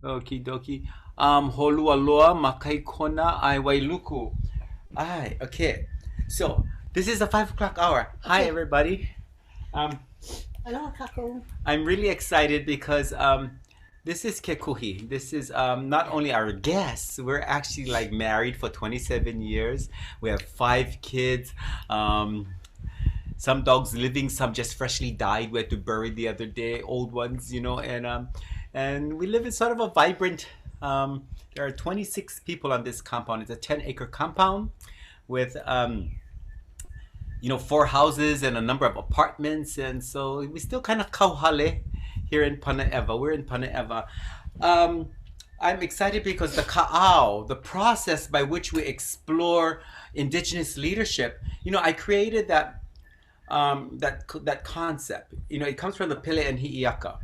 Okie dokie. Holua loa makai kona ai wailuku. Ai, okay. So this is the 5 o'clock hour. Hi Okay. everybody. Um, Aloha kako. I'm really excited because this is Kekuhi. This is not only our guests, we're actually like married for 27 years. We have 5 kids. Some dogs living, some just freshly died. We had to bury the other day, old ones, and we live in sort of a vibrant. There are 26 people on this compound. It's a 10-acre compound with 4 houses and a number of apartments, and so we still kind of kauhale here in Panaeva. We're in Panaeva. Um, I'm excited because the ka'au, the process by which we explore indigenous leadership, I created that concept. It comes from the Pele and Hi'iaka.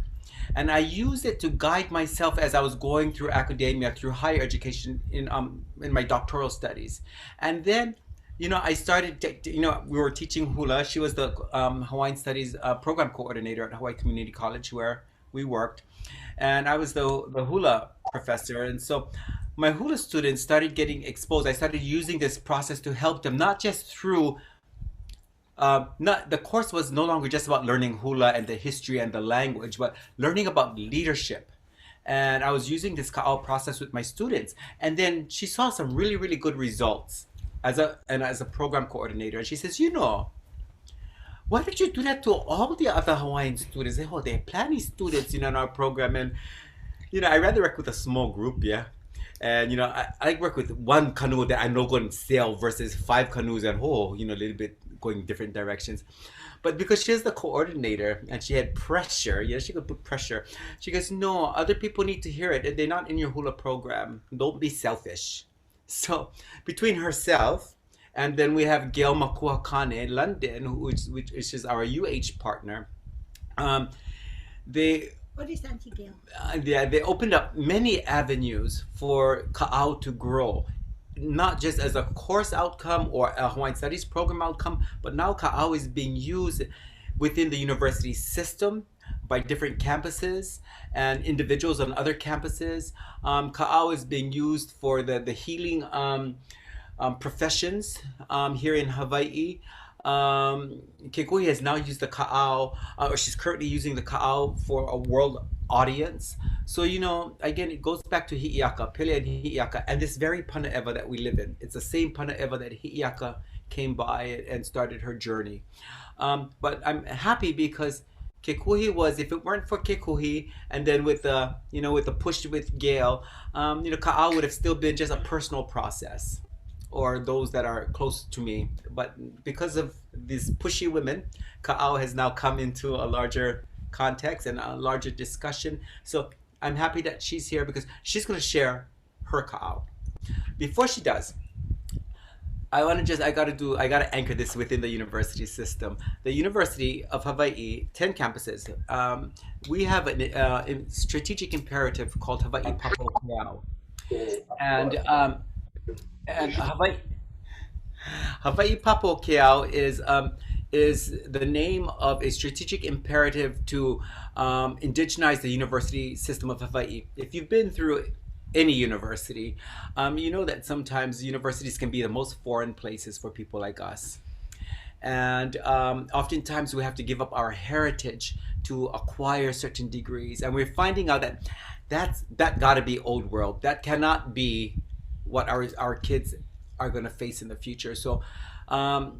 And I used it to guide myself as I was going through academia, through higher education in my doctoral studies. And then, I started, we were teaching hula. She was the Hawaiian Studies program coordinator at Hawaii Community College where we worked. And I was the hula professor. And so my hula students started getting exposed. I started using this process to help them, not just through not the course was no longer just about learning hula and the history and the language, but learning about leadership. And I was using this ka'au process with my students, and then she saw some really really good results as a program coordinator. And she says, why don't you do that to all the other Hawaiian students? They're planning students, in our program, and I rather work with a small group, yeah. And I work with one canoe that I know going to sail versus 5 canoes and a little bit going different directions. But because she's the coordinator and she had pressure, she could put pressure. She goes, no, other people need to hear it, and they're not in your hula program. Don't be selfish. So between herself and then we have Gail Makuakane, London, which is our UH partner. Um, they What is Auntie Gail? they opened up many avenues for ka'au to grow, not just as a course outcome or a Hawaiian Studies program outcome, but now ka'au is being used within the university system by different campuses and individuals on other campuses. Ka'au is being used for the healing professions here in Hawaii. Kekuhi has now used the ka'au, or she's currently using the ka'au for a world audience. So, again, it goes back to Hi'iaka, Pele and Hi'iaka, and this very Panaeva that we live in. It's the same Panaeva that Hi'iaka came by and started her journey. But I'm happy because Kekuhi was, if it weren't for Kekuhi, and then with the push with Gail, ka'au would have still been just a personal process or those that are close to me. But because of these pushy women, Ka'au has now come into a larger context and a larger discussion. So I'm happy that she's here because she's going to share her Ka'au. Before she does, I gotta anchor this within the university system. The University of Hawaii, 10 campuses. We have a strategic imperative called Hawaii Papaokea. And Hawaii Papo'okeau is the name of a strategic imperative to indigenize the university system of Hawaii. If you've been through any university, you know that sometimes universities can be the most foreign places for people like us. And oftentimes we have to give up our heritage to acquire certain degrees. And we're finding out that got to be old world. That cannot be what our kids are going to face in the future. So a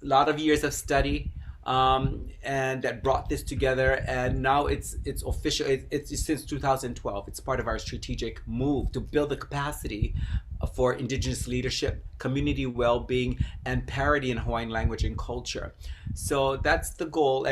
lot of years of study, and that brought this together, and now it's official. It's since 2012. It's part of our strategic move to build the capacity for indigenous leadership, community well-being, and parity in Hawaiian language and culture. So that's the goal,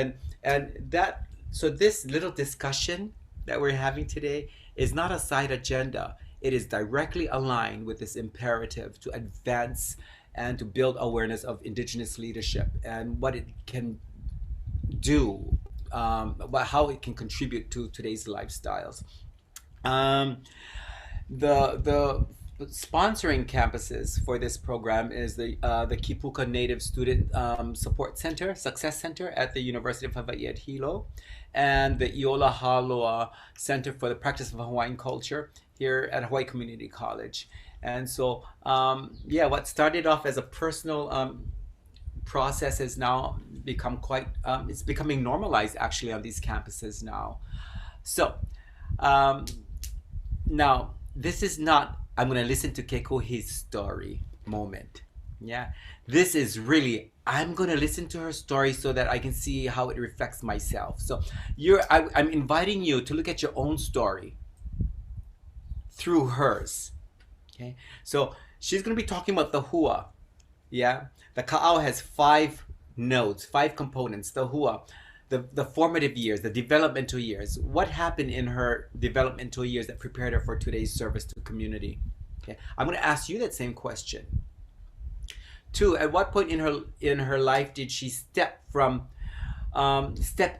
so this little discussion that we're having today is not a side agenda. It is directly aligned with this imperative to advance and to build awareness of indigenous leadership and what it can do, how it can contribute to today's lifestyles. Um, the sponsoring campuses for this program is the Kipuka Native Student Support Center, Success Center at the University of Hawaii at Hilo, and the Iola Haloa Center for the Practice of Hawaiian Culture here at Hawaii Community College. And so, yeah, what started off as a personal process has now become quite, it's becoming normalized actually on these campuses now. So, now, this is not, I'm going to listen to Kekuhi's story moment. Yeah. This is really, I'm going to listen to her story so that I can see how it reflects myself. So I'm inviting you to look at your own story through hers. Okay. So she's going to be talking about the hua. Yeah. The ka'au has 5 nodes, 5 components. The hua, the formative years, the developmental years. What happened in her developmental years that prepared her for today's service to the community? Okay, I'm going to ask you that same question. 2, at what point in her life did she step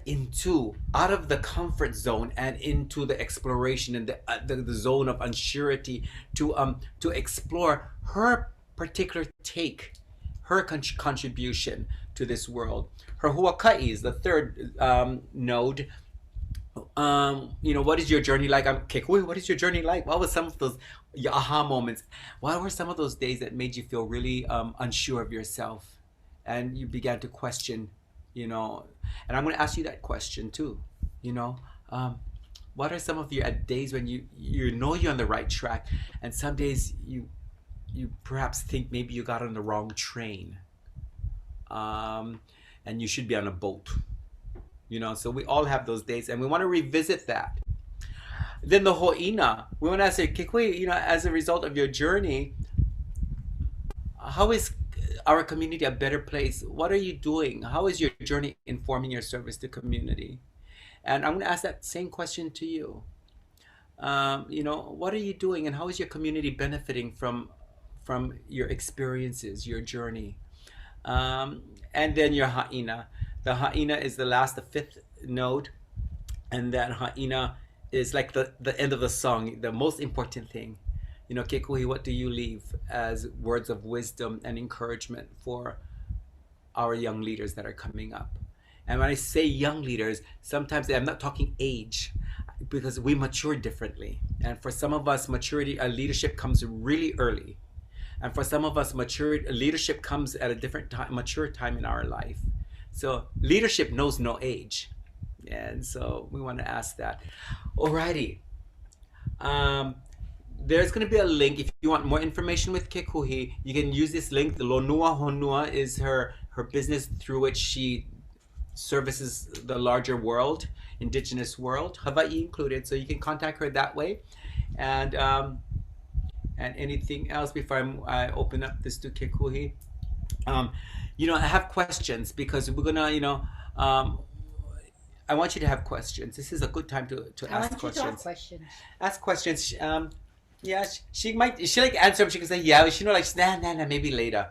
into out of the comfort zone and into the exploration and the zone of unsurety to explore her particular take, her contribution to this world. Her huaka'i is the 3rd node. What is your journey like? Kekuhi, what is your journey like? What was some of those aha moments? What were some of those days that made you feel really unsure of yourself, and you began to question, and I'm going to ask you that question too. What are some of your days when you know you're on the right track, and some days you perhaps think maybe you got on the wrong train, and you should be on a boat. So we all have those days, and we want to revisit that. Then the ho'ina, we want to ask, Kekuhi, as a result of your journey, how is our community a better place? What are you doing? How is your journey informing your service to community? And I'm going to ask that same question to you. What are you doing, and how is your community benefiting from your experiences, your journey? And then your ha'ina. The ha'ina is the 5th node, and that ha'ina is like the end of the song, the most important thing. Kekuhi, what do you leave as words of wisdom and encouragement for our young leaders that are coming up? And when I say young leaders, sometimes I'm not talking age, because we mature differently. And for some of us, maturity, leadership comes really early. And for some of us, leadership comes at a different time, mature time in our life. So leadership knows no age. And so we want to ask that. Alrighty. There's going to be a link. If you want more information with Kekuhi, you can use this link. The Lonua Honua is her business through which she services the larger world, indigenous world, Hawaii included. So you can contact her that way. And anything else before I open up this to Kekuhi? I have questions, because we're gonna, I want you to have questions. This is a good time to ask questions. I want you to have questions. Ask questions. Yeah, she like answer them. She can say, yeah, nah, maybe later.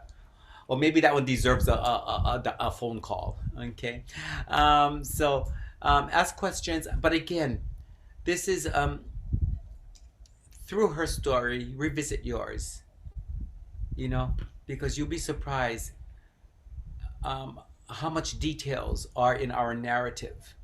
Or maybe that one deserves a phone call. Okay. So ask questions. But again, this is through her story, revisit yours. Because you'll be surprised how much details are in our narrative.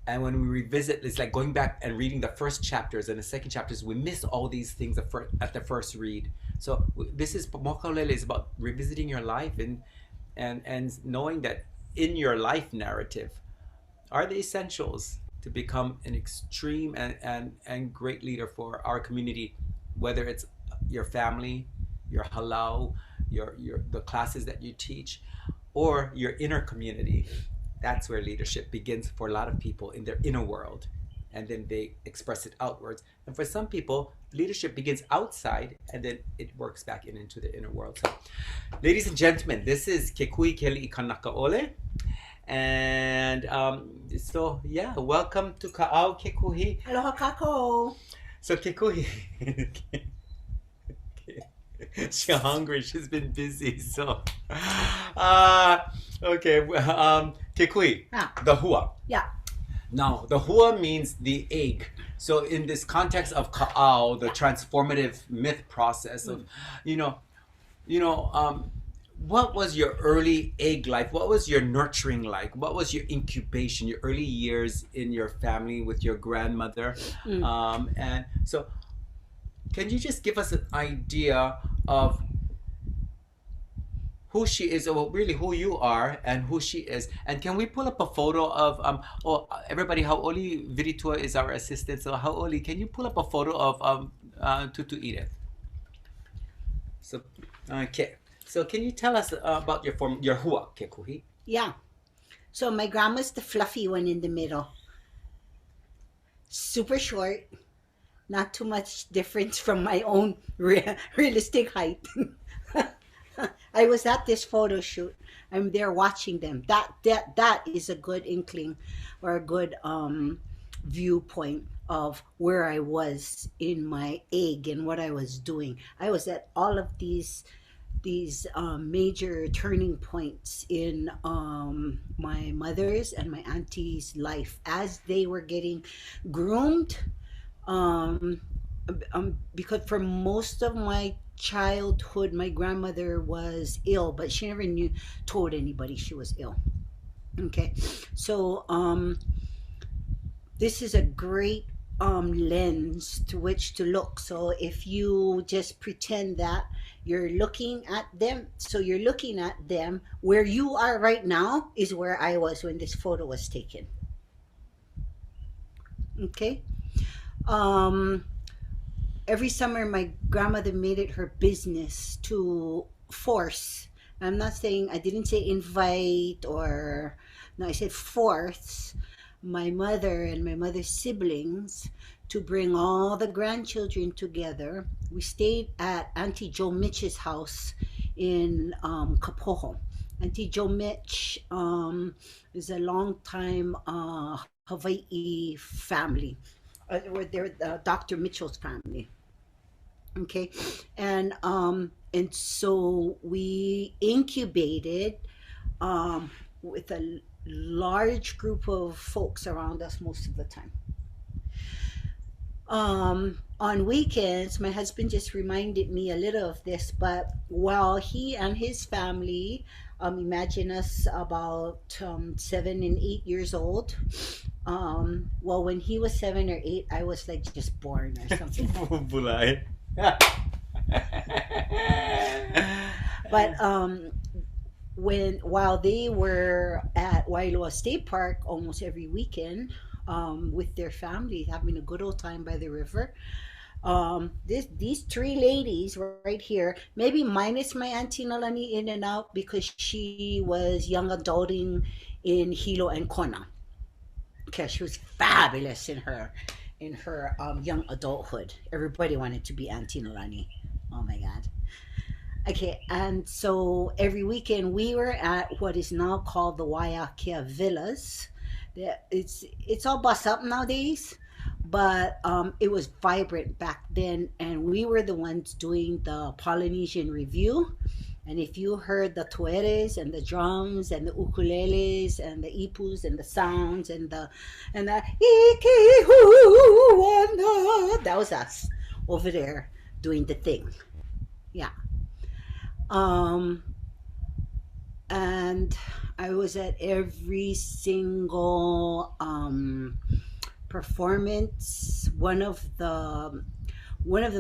And when we revisit, it's like going back and reading the first chapters and the second chapters, we miss all these things at the first read. So this is, Mōkaulele is about revisiting your life and knowing that in your life narrative are the essentials to become an extreme and great leader for our community, whether it's your family, your halau, the classes that you teach, or your inner community. That's where leadership begins for a lot of people, in their inner world, and then they express it outwards. And for some people, leadership begins outside, and then it works back into the inner world. So, ladies and gentlemen, this is Kekuhi Kealiʻikanakaʻoleohaililani. And so, yeah, welcome to Ka'au, Kekuhi. Aloha kākou. So, Kekuhi, she's hungry. She's been busy. So, okay. Kekuhi, the hua. Yeah. Now, the hua means the egg. So in this context of ka'au, the transformative myth process of, you know, you know, what was your early egg life? What was your nurturing like? What was your incubation, your early years in your family with your grandmother? And so, can you just give us an idea of who she is, or really who you are and who she is? And can we pull up a photo of everybody? How Oli Viritua is our assistant. So how Oli, can you pull up a photo of Tutu Edith? So okay. So can you tell us about your hua, Kekuhi? Yeah. So my grandma's the fluffy one in the middle. Super short. Not too much difference from my own realistic height. I was at this photo shoot. I'm there watching them. That is a good inkling or a good viewpoint of where I was in my egg and what I was doing. I was at all of these major turning points in my mother's and my auntie's life as they were getting groomed. Um, because for most of my childhood, my grandmother was ill, but she never told anybody she was ill. Okay, so this is a great lens to which to look. So if you just pretend that you're looking at them, so you're looking at them where you are right now is where I was when this photo was taken. Okay. Um, every summer, my grandmother made it her business to force. I'm not saying, I didn't say invite or, no, I said force my mother and my mother's siblings to bring all the grandchildren together. We stayed at Auntie Joe Mitch's house in Kapoho. Auntie Joe Mitch is a long time Hawaii family. They're Dr. Mitchell's family. Okay, and so we incubated with a large group of folks around us most of the time. On weekends, my husband just reminded me a little of this, but while he and his family, imagine us about 7 and 8 years old. Well, when he was 7 or 8, I was like just born or something. Bulay. But while they were at Wailoa State Park almost every weekend, with their family having a good old time by the river, these three ladies right here, maybe minus my auntie Nalani in and out because she was young adulting in Hilo and Kona. Okay, she was fabulous in her young adulthood. Everybody wanted to be Auntie Nalani. Oh my God. Okay, and so every weekend we were at what is now called the Waiakea Villas. It's all bust up nowadays, but it was vibrant back then, and we were the ones doing the Polynesian review. And if you heard the tueres and the drums and the ukuleles and the ipus and the sounds and the iki that was us over there doing the thing. Yeah. Um, and I was at every single performance. One of the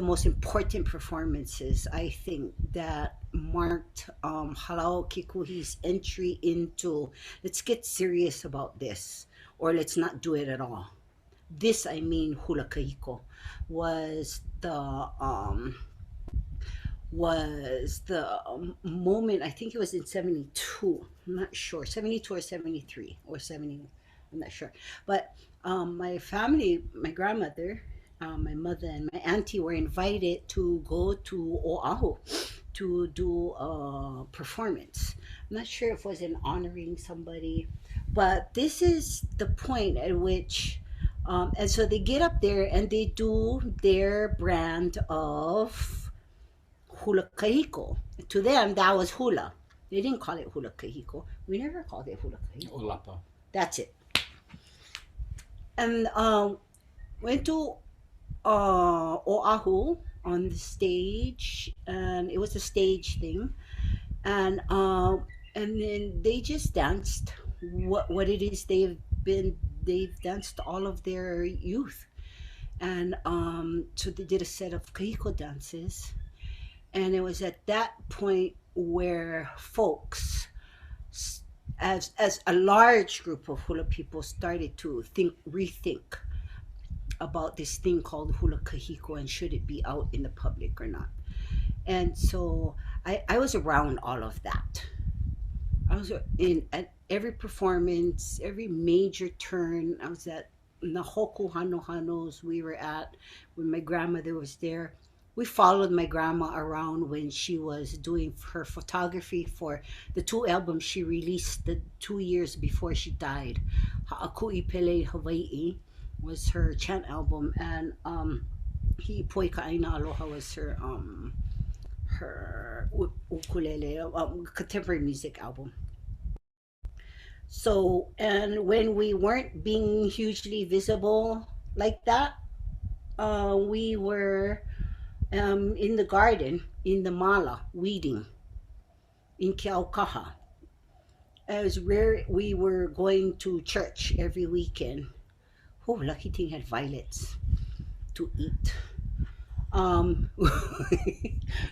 most important performances I think that marked Halao Kekuhi's entry into let's get serious about this or let's not do it at all. This I mean hula kahiko was the moment. I think it was in 72. I'm not sure, 72 or 73 or 70. I'm not sure, but my family, my grandmother, my mother and my auntie were invited to go to Oahu to do a performance. I'm not sure if it was in honoring somebody, but this is the point at which and so they get up there and they do their brand of hula kahiko. To them, that was hula. They didn't call it hula kahiko. We never called it hula kahiko. Ulapa. That's it. and went to Oahu on the stage, and it was a stage thing, and then they just danced what it is they've danced all of their youth, and so they did a set of kahiko dances, and it was at that point where folks, as a large group of hula people, started to rethink about this thing called hula kahiko and should it be out in the public or not. And so I was around all of that. I was in at every performance, every major turn. I was at Nahoku Hanohanos we were at when my grandmother was there. We followed my grandma around when she was doing her photography for the two albums she released the 2 years before she died. Ha'akui Pele Hawaii was her chant album, and Hi'ipoi Ka'aina Aloha was her ukulele contemporary music album. So, and when we weren't being hugely visible like that, we were in the garden, in the mala, weeding in Keaukaha. As rare, we were going to church every weekend. Oh, lucky thing had violets to eat. Um,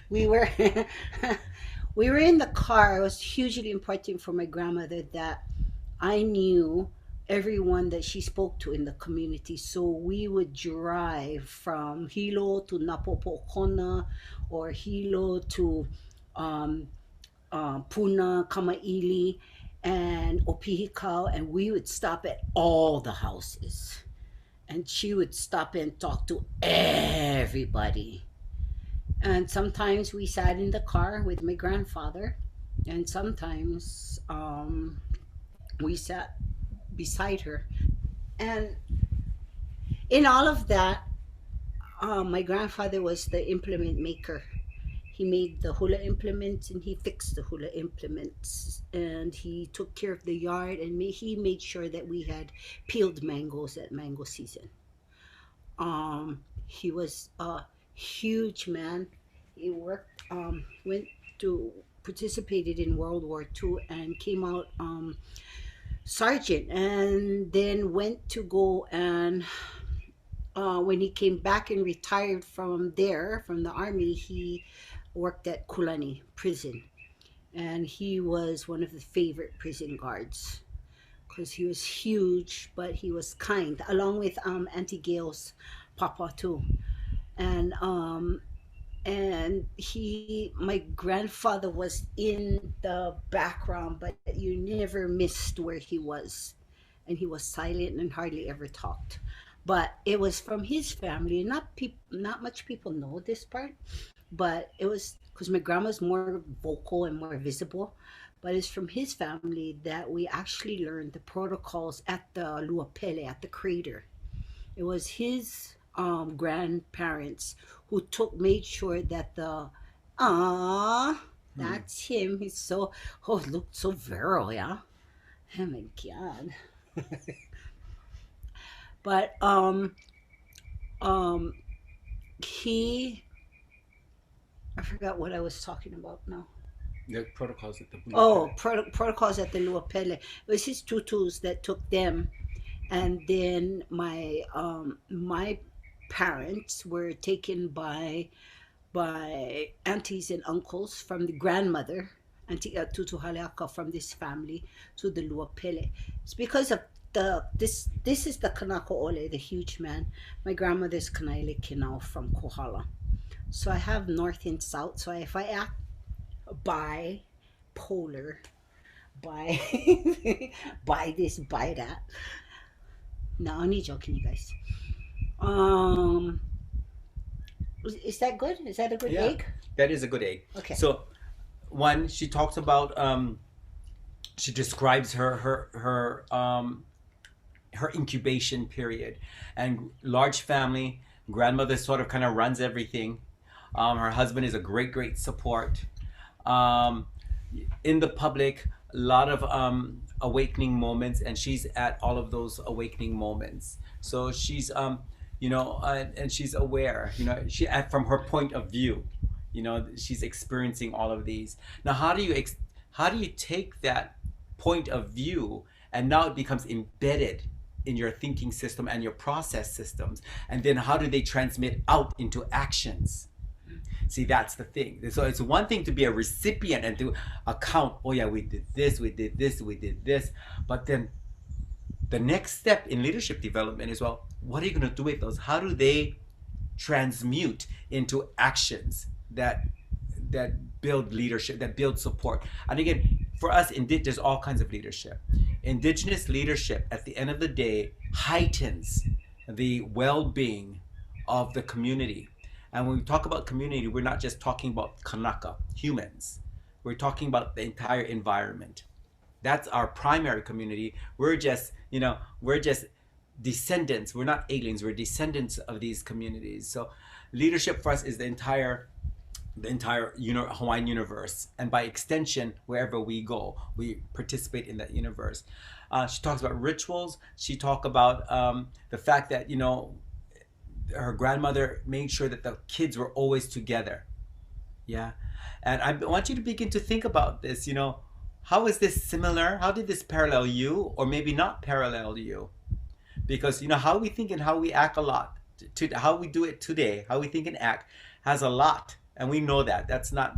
we were we were in the car. It was hugely important for my grandmother that I knew everyone that she spoke to in the community. So we would drive from Hilo to Napopokona or Hilo to um, Puna, Kamaili, and Opihikau, and we would stop at all the houses. And she would stop and talk to everybody. And sometimes we sat in the car with my grandfather, and sometimes we sat beside her. And in all of that, my grandfather was the implement maker. He made the hula implements and he fixed the hula implements, and he took care of the yard, and he made sure that we had peeled mangoes at mango season. He was a huge man. He went to participated in World War II and came out sergeant, and then went to go and when he came back and retired from there from the army, he worked at Kulani prison, and he was one of the favorite prison guards because he was huge, but he was kind, along with Auntie Gail's papa too. And my grandfather was in the background, but you never missed where he was, and he was silent and hardly ever talked. But it was from his family. Not much people know this part, but it was because my grandma's more vocal and more visible. But it's from his family that we actually learned the protocols at the Luapele, at the crater. It was his grandparents who made sure that the ah Hmm. that's him. He's so looked so virile, yeah. Oh my god. But um he I forgot what I was talking about now. The protocols at the Blue Oh, Pele. protocols at the Luapele. It was his tutus that took them, and then my parents were taken by aunties and uncles from the grandmother, Auntie Tutu Haleaka, from this family to the Luapele. It's because of this is the Kanako Ole, the huge man. My grandmother's Kanaile Kinau from Kohala. So I have north and south. So if I act bipolar, by by this, by that. No, only joking, you guys. Um, is that good? Is that a good Yeah, egg? that is a good egg. Okay. So one, she talks about she describes her incubation period, and large family. Grandmother sort of kind of runs everything. Her husband is a great support. Um, in the public, a lot of awakening moments, and she's at all of those awakening moments. So she's and she's aware. She from her point of view. She's experiencing all of these. Now, how do you take that point of view, and now it becomes embedded in your thinking system and your process systems, and then how do they transmit out into actions? See, that's the thing. So it's one thing to be a recipient and to account, oh yeah, we did this, we did this, we did this. But then the next step in leadership development is, well, what are you going to do with those? How do they transmute into actions that build leadership, that build support? And again, for us, there's all kinds of leadership. Indigenous leadership, at the end of the day, heightens the well-being of the community. And when we talk about community, we're not just talking about Kanaka, humans. We're talking about the entire environment. That's our primary community. We're just descendants. We're not aliens. We're descendants of these communities. So leadership for us is the entire Hawaiian universe, and by extension, wherever we go, we participate in that universe. She talks about rituals. She talks about the fact that her grandmother made sure that the kids were always together. Yeah. And I want you to begin to think about this. How is this similar? How did this parallel you, or maybe not parallel you? Because how we think and how we act a lot, to how we do it today, how we think and act has a lot. And we know that that's not,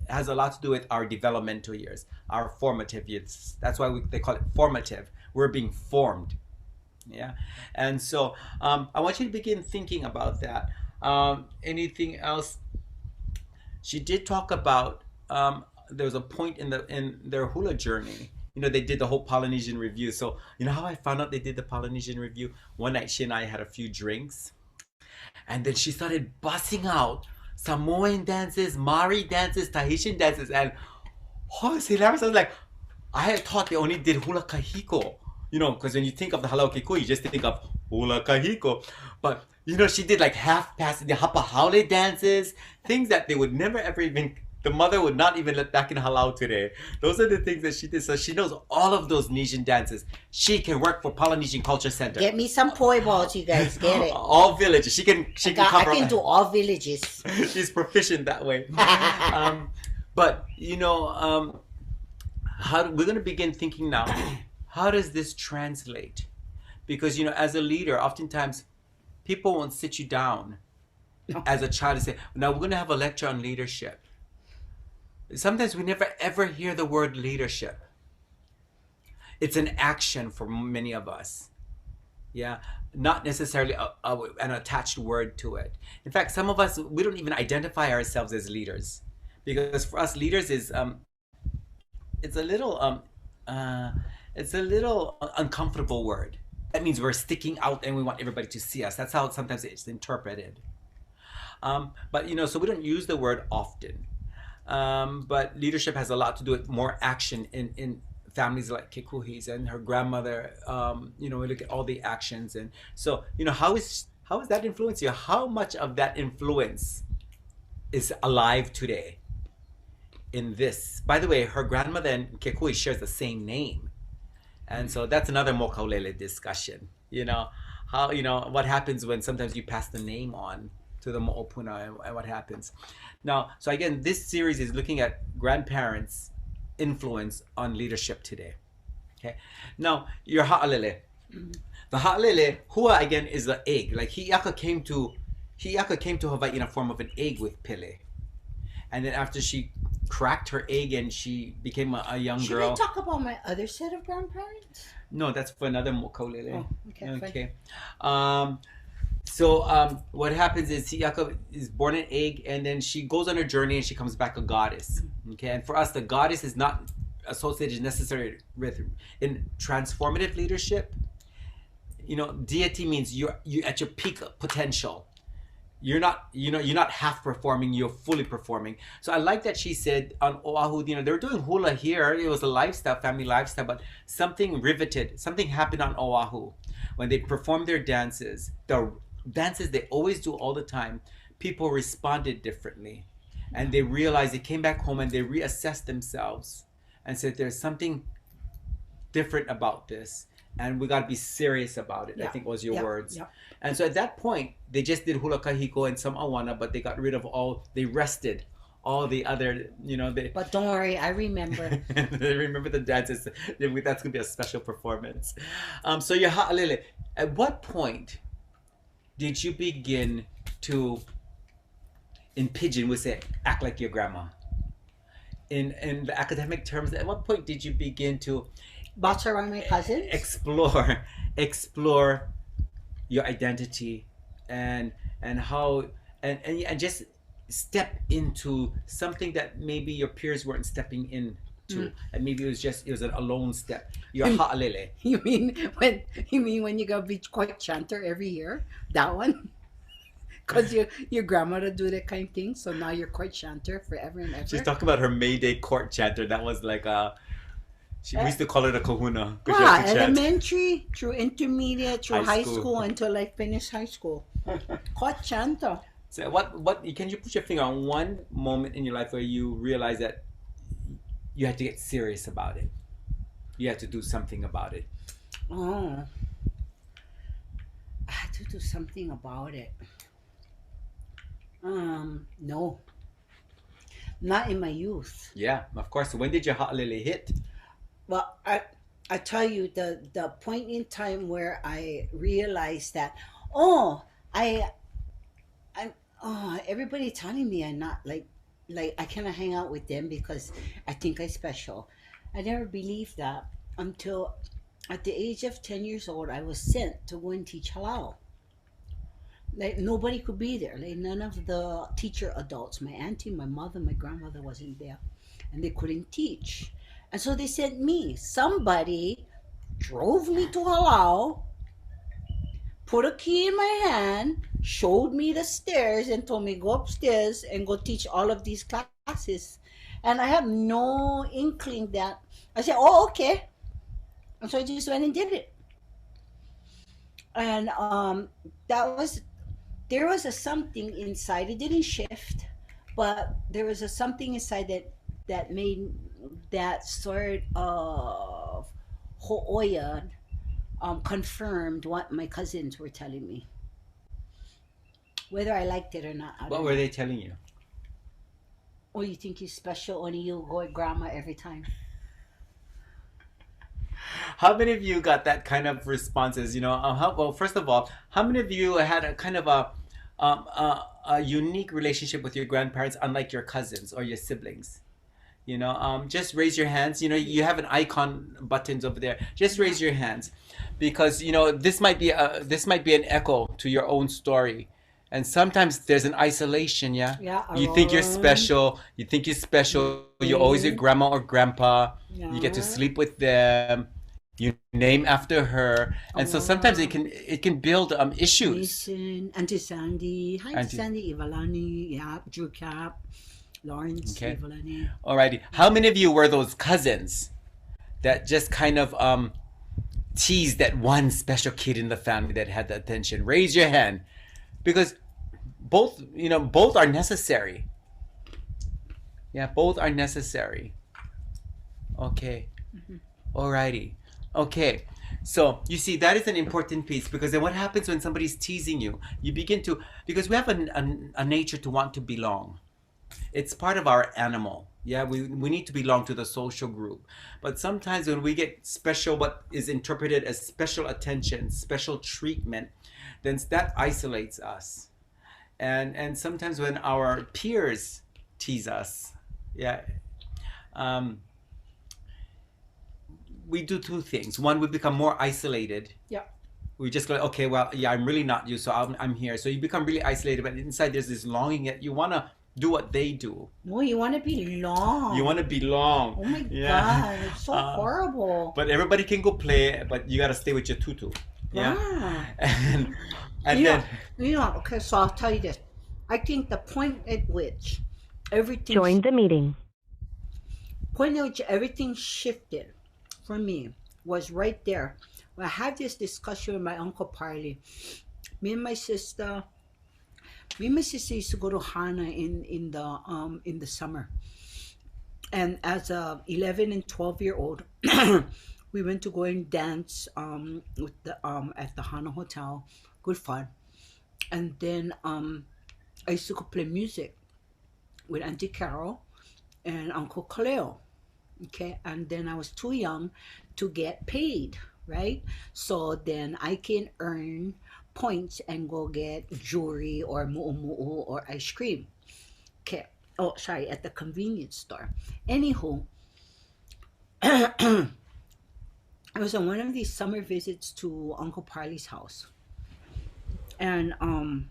has a lot to do with our developmental years, our formative years. That's why they call it formative. We're being formed. Yeah. And so I want you to begin thinking about that. Anything else? She did talk about, there was a point in their hula journey. They did the whole Polynesian review. So how I found out they did the Polynesian review? One night she and I had a few drinks, and then she started busting out Samoan dances, Maori dances, Tahitian dances, and it's hilarious. I was like, I had thought they only did hula kahiko, because when you think of the halau Kekuhi, you just think of hula kahiko. But she did like half past the hapa haole dances, things that they would never ever even. The mother would not even let back in halau today. Those are the things that she did. So she knows all of those Nesian dances. She can work for Polynesian Culture Center. Get me some poi balls, you guys. Get it. All villages. She can cover. I can do all villages. She's proficient that way. But we're going to begin thinking now. How does this translate? Because as a leader, oftentimes people won't sit you down as a child and say, "Now we're going to have a lecture on leadership." Sometimes we never ever hear the word leadership. It's an action for many of us. Yeah, not necessarily an attached word to it. In fact, some of us, we don't even identify ourselves as leaders, because for us, leaders is it's a little uncomfortable word. That means we're sticking out and we want everybody to see us. That's how sometimes it's interpreted. But so we don't use the word often. But leadership has a lot to do with more action in families like Kekuhi's and her grandmother. We look at all the actions, and so how is that influence you? How much of that influence is alive today in this? By the way, her grandmother and Kekuhi shares the same name, and so that's another Mōkaulele discussion. How what happens when sometimes you pass the name on to the mo'opuna, and what happens. Now, so again, this series is looking at grandparents' influence on leadership today. Okay. Now, your ha'alele. The ha'alele, hua again, is the egg. Like Hi'iaka came to Hawaii in a form of an egg with Pele. And then after she cracked her egg and she became a young girl. Should I talk about my other set of grandparents? No, that's for another Mōkaulele. Oh, okay. So what happens is Hi'iaka is born an egg, and then she goes on her journey and she comes back a goddess. Okay, and for us, the goddess is not associated necessarily with in transformative leadership. Deity means you're at your peak potential. You're not half performing, you're fully performing. So I like that she said on Oahu, they were doing hula here. It was a lifestyle, family lifestyle, but something happened on Oahu when they performed their dances. The dances they always do all the time, people responded differently, and they realized they came back home and they reassessed themselves, and said, "There's something different about this, and we got to be serious about it." I Yeah. think was your Yeah. words. Yeah. And so at that point, they just did hula kahiko and some awana, but they got rid of they rested all the other, they. But don't worry, I remember. They remember the dances. That's gonna be a special performance. So your ha'alele. At what point did you begin to, in pidgin, we say, act like your grandma? In the academic terms, at what point did you begin to Boss around my cousins? explore your identity and how and just step into something that maybe your peers weren't stepping into, and maybe it was an alone step. Your ha'alele. You mean when you go be court chanter every year? That one? Because your grandmother do that kind of thing, so now you're court chanter forever and ever. She's talking about her May Day court chanter. That was like we used to call it a kahuna. 'Cause she Yeah, had to chant. elementary through intermediate through High high school. school until I finished high school. Court chanter. So what can you put your finger on one moment in your life where you realize that you had to get serious about it? You had to do something about it. Oh, I had to do something about it. No, not in my youth. Yeah, of course. When did your ha'alele hit? Well, I tell you the point in time where I realized that, oh, I'm everybody telling me I'm not like I cannot hang out with them because I think I'm special. I never believed that until at the age of 10 years old I was sent to go and teach halal. Like nobody could be there. Like none of the teacher adults, my auntie, my mother, my grandmother wasn't there, and they couldn't teach. And so they sent me. Somebody drove me to halal, put a key in my hand, showed me the stairs, and told me go upstairs and go teach all of these classes. And I have no inkling that I said, "Oh, okay." And so I just went and did it. And that was there was a something inside. It didn't shift, but there was a something inside that made that sort of ho'oya confirmed what my cousins were telling me, whether I liked it or not. I What don't were know. they telling you? Oh, you think you're special? Only you go with grandma every time. How many of you got that kind of responses? Well, first of all, how many of you had a kind of a unique relationship with your grandparents, unlike your cousins or your siblings? Just raise your hands. You have an icon buttons over there. Just raise your hands, because this might be an echo to your own story, and sometimes there's an isolation. Yeah. Yeah, You think you're alone. special. You think you're special. You're always with grandma or grandpa. You get to Yeah. sleep with them. You name after her, and so sometimes Oh. it can build issues. Mason, Auntie Sandy. Hi, Auntie Auntie. Sandy, Ivalani, yeah, Drew Cap, Lawrence, Okay. Ivalani. Alrighty. How many of you were those cousins that just kind of teased that one special kid in the family that had the attention? Raise your hand, because both are necessary. Yeah, both are necessary. Okay. Alrighty. Okay. So you see, that is an important piece, because then what happens when somebody's teasing you? You begin to, because we have a nature to want to belong. It's part of our animal. Yeah, we need to belong to the social group. But sometimes when we get special, what is interpreted as special attention, special treatment, then that isolates us. And sometimes when our peers tease us, yeah, um, we do two things. One, we become more isolated. Yeah. We just go, okay, well, yeah, I'm really not you, so I'm here. So you become really isolated, but inside there's this longing that you want to do what they do. No, you want to belong. You want to belong. Oh my Yeah. God, it's so Uh, horrible. But everybody can go play, but you got to stay with your tutu. Yeah. Yeah. And Yeah. then, Okay, so I'll tell you this. I think the point at which everything Join the meeting. shifted for me was right there. When I had this discussion with my uncle Parley. Me and my sister used to go to Hana in the summer. And as a 11 and 12-year old, we went to go and dance with the at the Hana Hotel. Good fun. And then I used to go play music with Auntie Carol and Uncle Kaleo. Okay, and then I was too young to get paid, right? So then I can earn points and go get jewelry or mu'umu'u or ice cream. Okay. Oh, sorry, at the convenience store. Anywho, I was on one of these summer visits to Uncle Parley's house, and um,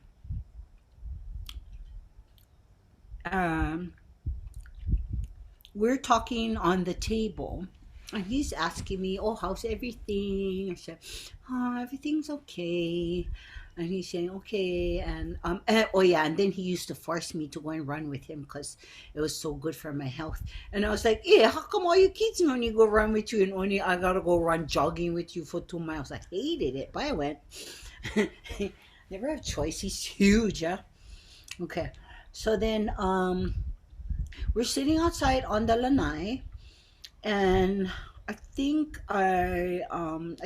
we're talking on the table, and he's asking me, "Oh, how's everything?" I said, "Oh, everything's okay." And he's saying, "Okay," and oh yeah, and then he used to force me to go and run with him because it was so good for my health. And I was like, "Yeah, how come all you kids only go run with you, and only I gotta go run jogging with you for 2 miles?" I hated it, but I went. Never have choice. He's huge, yeah. Okay, so then we're sitting outside on the lanai, and I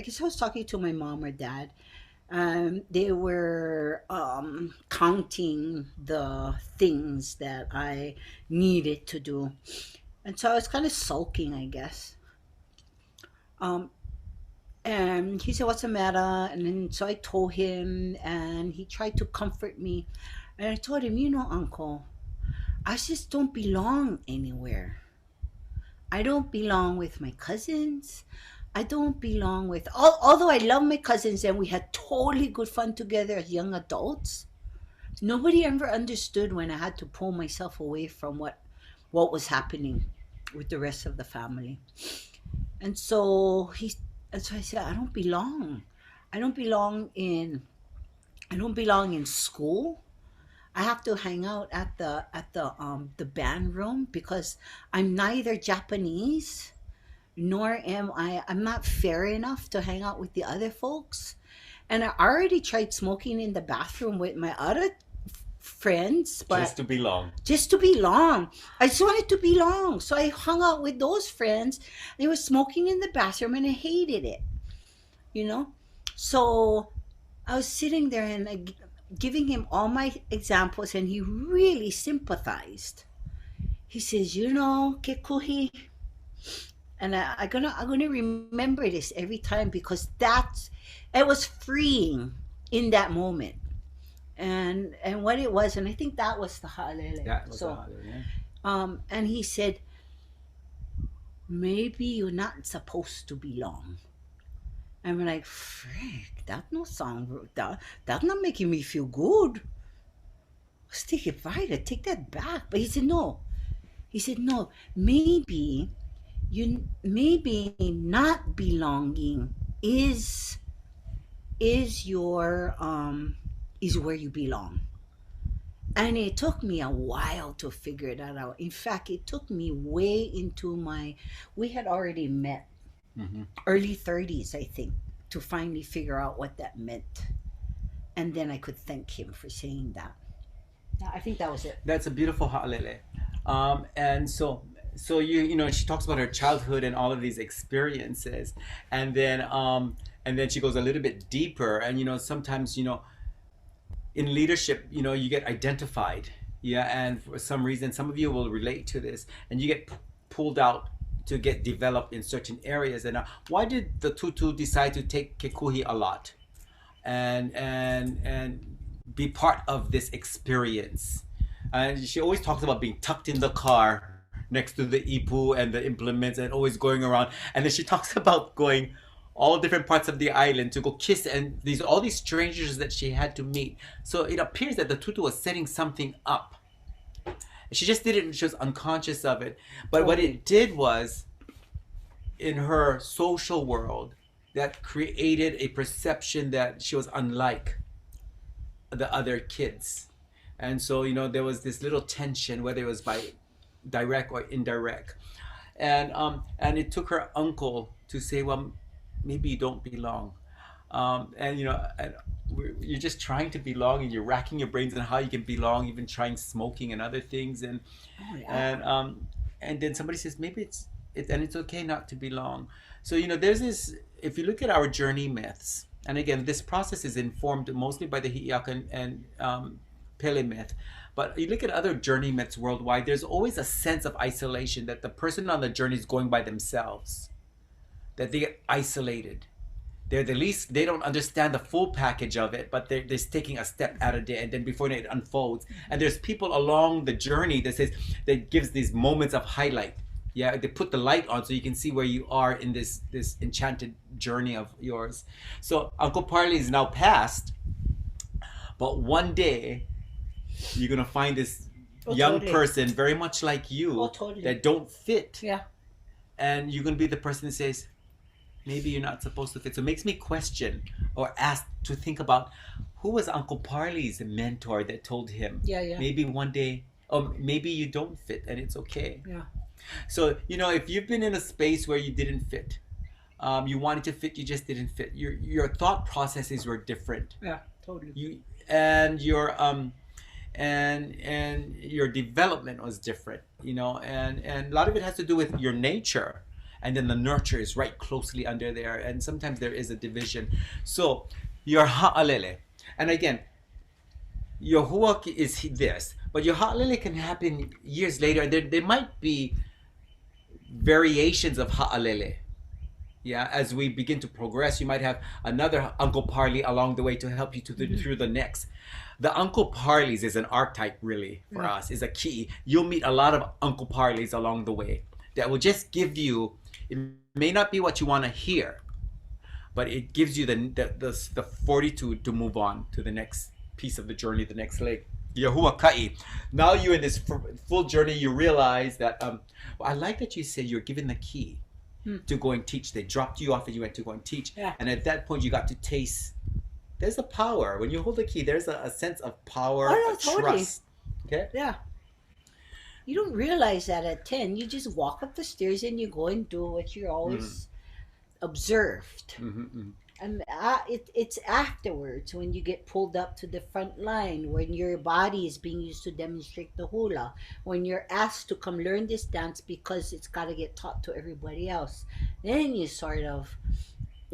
guess I was talking to my mom or dad. They were counting the things that I needed to do, and so I was kind of sulking, I guess. Um, and he said, "What's the matter?" And then so I told him, and he tried to comfort me. And I told him, Uncle, I just don't belong anywhere. I don't belong with my cousins. I don't belong with, although I love my cousins and we had totally good fun together as young adults. Nobody ever understood when I had to pull myself away from what was happening with the rest of the family. And so I said, I don't belong. I don't belong in I don't belong in school. I have to hang out at the band room because I'm neither Japanese nor I'm not fair enough to hang out with the other folks. And I already tried smoking in the bathroom with my other friends, Just but to belong. just to belong. I just wanted to belong. So I hung out with those friends. They were smoking in the bathroom and I hated it, you know? So I was sitting there and giving him all my examples, and he really sympathized. He says, Kekuhi, and I'm gonna remember this every time because it was freeing in that moment, and what it was, and I think that was the ha'alele. That was a So, holiday, yeah. and he said, maybe you're not supposed to belong. I'm like, frick, that's not making me feel good. Let's take it right. I take that back. But he said no. He said no. Maybe not belonging is is your is where you belong. And it took me a while to figure that out. In fact, it took me way into my we had already met Hmm. early 30s, I think, to finally figure out what that meant. And then I could thank him for saying that. Yeah, I think that was it. That's a beautiful ha'alele. And so she talks about her childhood and all of these experiences, and then she goes a little bit deeper, and sometimes in leadership, you get identified, yeah, and for some reason, some of you will relate to this, and you get pulled out to get developed in certain areas. And why did the tutu decide to take Kekuhi a lot and be part of this experience? And she always talks about being tucked in the car next to the ipu and the implements and always going around. And then she talks about going all different parts of the island to go kiss and these all these strangers that she had to meet. So it appears that the tutu was setting something up. She just didn't. She was unconscious of it. But what Totally. it did was, in her social world, that created a perception that she was unlike the other kids. And so, there was this little tension, whether it was by direct or indirect. And it took her uncle to say, well, maybe you don't belong. And you're just trying to belong, and you're racking your brains on how you can belong, even trying smoking and other things. And Oh yeah. and and then somebody says maybe and it's okay not to belong. So there's this. If you look at our journey myths, and again, this process is informed mostly by the Hi'iaka and Pele myth, but you look at other journey myths worldwide. There's always a sense of isolation that the person on the journey is going by themselves, that they get isolated. They're the least, they don't understand the full package of it, but they're just taking a step at a day, and then before it unfolds. And there's people along the journey that gives these moments of highlight. Yeah, they put the light on so you can see where you are in this enchanted journey of yours. So Uncle Parley is now past, but one day you're gonna find this young totally. person very much like you Totally. that don't fit, Yeah. and you're gonna be the person that says, maybe you're not supposed to fit. So it makes me question or ask to think about who was Uncle Parley's mentor that told him, Yeah. Yeah. maybe one day, or maybe you don't fit and it's okay. Yeah. So, if you've been in a space where you didn't fit, you wanted to fit, you just didn't fit. Your thought processes were different. Yeah. Totally. You and your and your development was different. And a lot of it has to do with your nature, and then the nurture is right closely under there, and sometimes there is a division. So your ha'alele, and again, your hua is this, but your ha'alele can happen years later, and there might be variations of ha'alele. Yeah, as we begin to progress, you might have another Uncle Parley along the way to help you through the next. The Uncle Parleys is an archetype, really, for us, is a key. You'll meet a lot of Uncle Parleys along the way that will just give you, it may not be what you want to hear, but it gives you the fortitude to move on to the next piece of the journey, the next leg. Yahuwah Ka'i. Now you're in this full journey, you realize that, I like that you said you're given the key to go and teach. They dropped you off and you went to go and teach. Yeah. And at that point you got to taste, there's a power. When you hold the key, there's a sense of power, totally. trust. Okay? Yeah. You don't realize that at 10. You just walk up the stairs and you go and do what you're always observed. And it's afterwards when you get pulled up to the front line, when your body is being used to demonstrate the hula, when you're asked to come learn this dance because it's got to get taught to everybody else. Then you sort of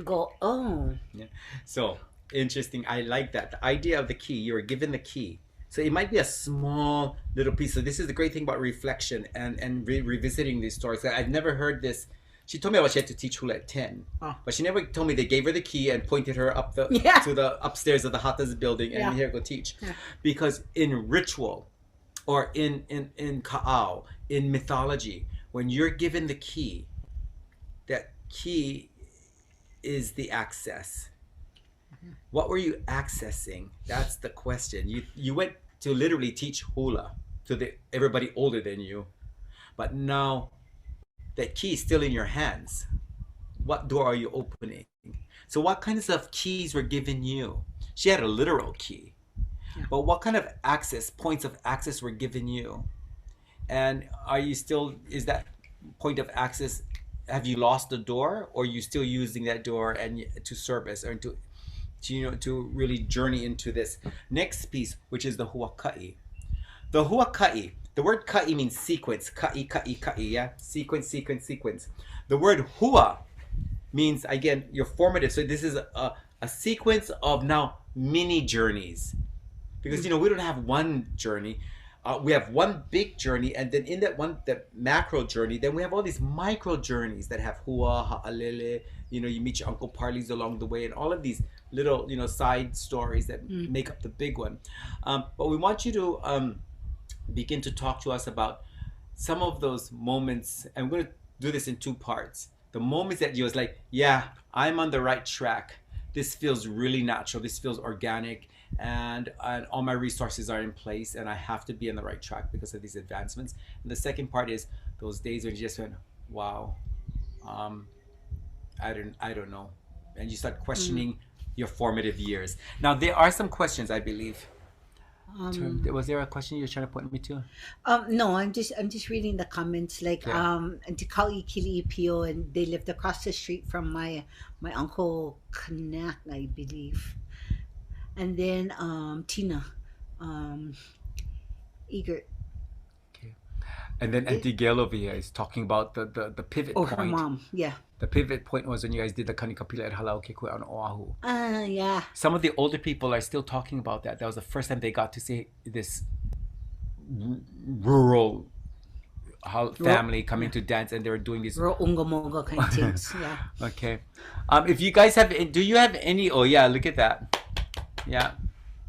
go, oh. Yeah. So, interesting. I like that. The idea of the key, you were given the key. So it might be a small little piece. So this is the great thing about reflection and revisiting these stories. I've never heard this. She told me about she had to teach hula at 10, but she never told me they gave her the key and pointed her up to the upstairs of the Hata's building and here go teach. Yeah. Because in ritual or in ka'au, in mythology, when you're given the key, that key is the access. What were you accessing? That's the question. You went to literally teach hula to everybody older than you, but now that key is still in your hands. What door are you opening? So what kinds of keys were given you? She had a literal key, but what kind of points of access were given you? And is that point of access, have you lost the door, or are you still using that door and to service or to really journey into this next piece, which is the huaka'i. The huaka'i, the word ka'i means sequence. Ka'i, yeah? Sequence. The word hua means, again, you're formative. So this is a sequence of now mini journeys. Because, we don't have one journey. We have one big journey, and then in that macro journey, then we have all these micro journeys that have hua, ha'alele, you meet your Uncle Parleys along the way, and all of these little, side stories that make up the big one. But we want you to begin to talk to us about some of those moments, and we're going to do this in two parts. The moments that you was like, yeah, I'm on the right track. This feels really natural. This feels organic, and all my resources are in place, and I have to be on the right track because of these advancements. And the second part is those days when you just went, wow, I don't know, and you start questioning your formative years. Now there are some questions, I believe. Was there a question you're trying to point me to? No, I'm just reading the comments. Like Tikali Kili'ipio, and they lived across the street from my uncle Kanak, I believe. And then Tina, Egert. Okay. And then It, Auntie Gail over here is talking about the pivot oh, her point. mom. Yeah. The pivot point was when you guys did the kanikapila at Halau Kekuhi on Oahu. Yeah. Some of the older people are still talking about that. That was the first time they got to see this rural family coming Yeah. to dance, and they were doing this. Real unga monga kind of things. Yeah. Okay. If you guys have, do you have any? Oh yeah, look at that. Yeah.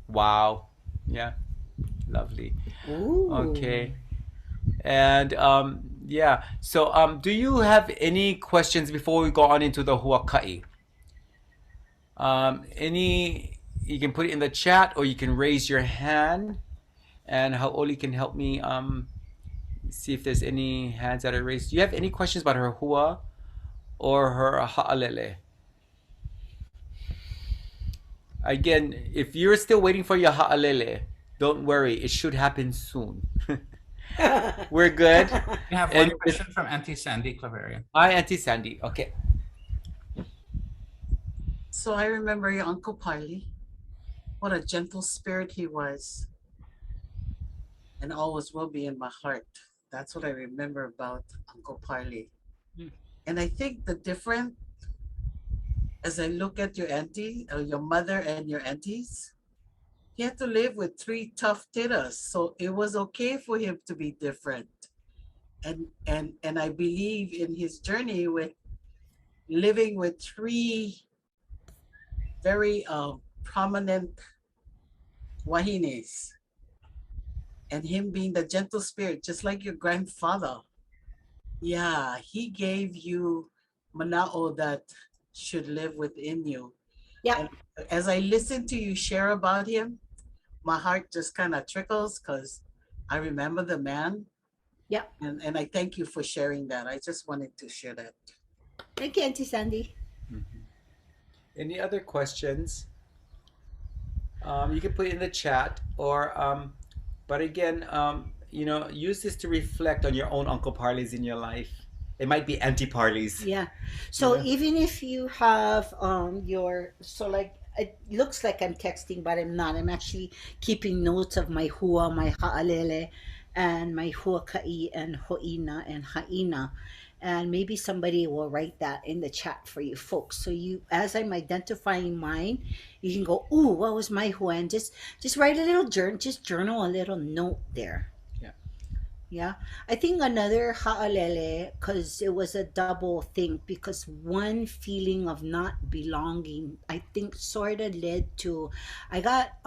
Wow. Yeah. Lovely. Ooh. Okay. And yeah. So do you have any questions before we go on into the huaka'i? Any? You can put it in the chat, or you can raise your hand, and Haoli can help me see if there's any hands that are raised. Do you have any questions about her hua or her ha'alele? Again, if you're still waiting for your ha'alele, don't worry. It should happen soon. We're good. We have one question from Auntie Sandy Claverian. Hi, Auntie Sandy. Okay. So I remember your Uncle Piley. What a gentle spirit he was. And always will be in my heart. That's what I remember about Uncle Piley. And I think the different, as I look at your auntie, or your mother and your aunties, he had to live with 3 tough titas. So it was okay for him to be different. And I believe in his journey with living with 3 very prominent wahines, and him being the gentle spirit, just like your grandfather. Yeah, he gave you mana'o that should live within you. Yeah. And as I listen to you share about him, my heart just kind of trickles because I remember the man. Yeah. And I thank you for sharing that. I just wanted to share that. Thank you, Auntie Sandy. Any other questions? You can put it in the chat, or but again, you know, use this to reflect on your own Uncle Parleys in your life. It might be Auntie Parleys. Yeah. So Yeah. even if you have so like it looks like I'm texting, but I'm not. I'm actually keeping notes of my hua, my ha'alele, and my huaka'i and ho'ina and ha'ina. And maybe somebody will write that in the chat for you folks. So you, as I'm identifying mine, you can go, ooh, what was my hua? And just write a little journal, just journal a little note there. Yeah. Yeah. I think another ha'alele, because it was a double thing, because one feeling of not belonging, I think sort of led to, I got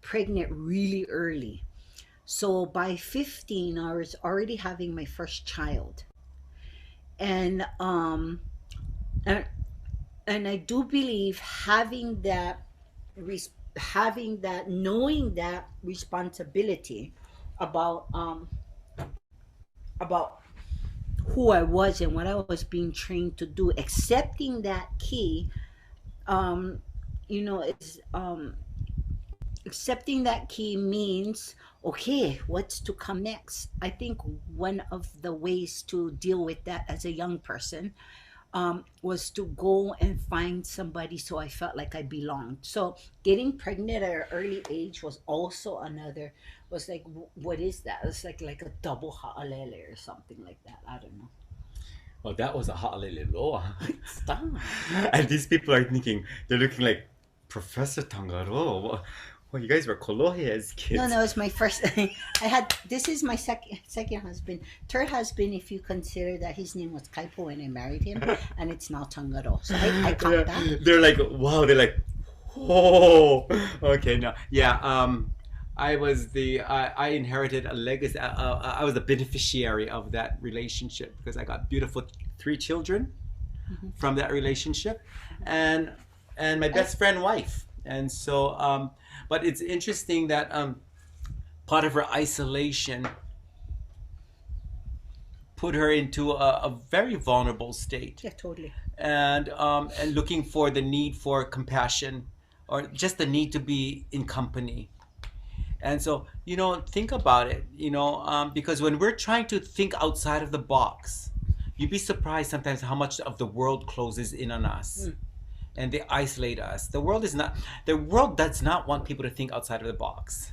pregnant really early. So by 15, I was already having my first child. And and, and I do believe having that knowing that responsibility about about who I was and what I was being trained to do, accepting that key, you know, it's accepting that key means, okay, what's to come next? I think one of the ways to deal with that as a young person was to go and find somebody so I felt like I belonged. So getting pregnant at an early age was also another, was like, what is that? It's like a double ha'alele or something like that. I don't know. Well, that was a ha'alele loa. Stop. And these people are thinking, they're looking like, Professor Tangaro. Well, you guys were kolohe as kids. No, it's my first. I had. This is my second husband. Third husband, if you consider that his name was Kaipo when I married him, and it's now Tangaro. So I count that. They're like, wow. They're like, oh. Okay, no, yeah. I was I inherited a legacy. I was the beneficiary of that relationship because I got beautiful 3 children from that relationship, and my best friend wife. And so, but it's interesting that part of her isolation put her into a very vulnerable state. Yeah, totally. And looking for the need for compassion, or just the need to be in company. And so, you know, think about it, you know, because when we're trying to think outside of the box, you'd be surprised sometimes how much of the world closes in on us. And they isolate us. The world does not want people to think outside of the box.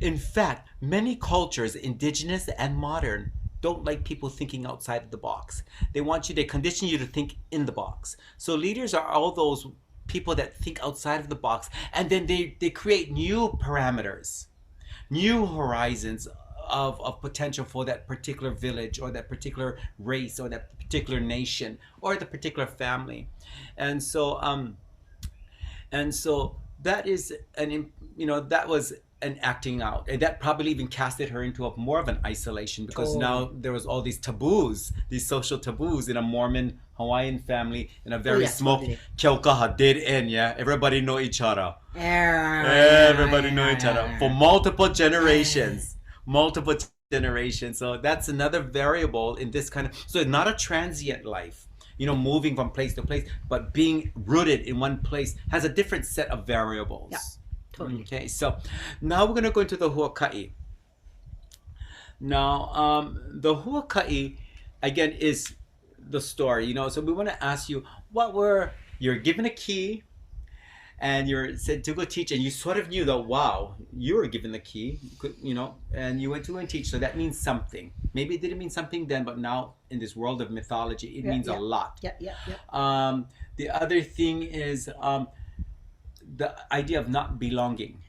In fact, many cultures, indigenous and modern, don't like people thinking outside of the box. They condition you to think in the box. So leaders are all those people that think outside of the box, and then they create new parameters, new horizons of potential for that particular village or that particular race or that particular nation or the particular family. And so and so that is that was an acting out, and that probably even casted her into a more of an isolation, because now there was all these taboos, these social taboos in a Mormon Hawaiian family in a very yeah, small totally. Keukaha dead end. Yeah, everybody know each other. Yeah, Everybody know each other for multiple generations. Multiple generations. So that's another variable in this kind of. So it's not a transient life, moving from place to place, but being rooted in one place has a different set of variables. Yeah, totally. Okay, so now we're going to go into the huaka'i. Now, the huaka'i, again, is the story. So we want to ask you, you're given a key, and you're said to go teach, and you sort of knew that, wow, you were given the key, and you went to go and teach, so that means something. Maybe it didn't mean something then, but now in this world of mythology, it means a lot. Yeah. The other thing is the idea of not belonging.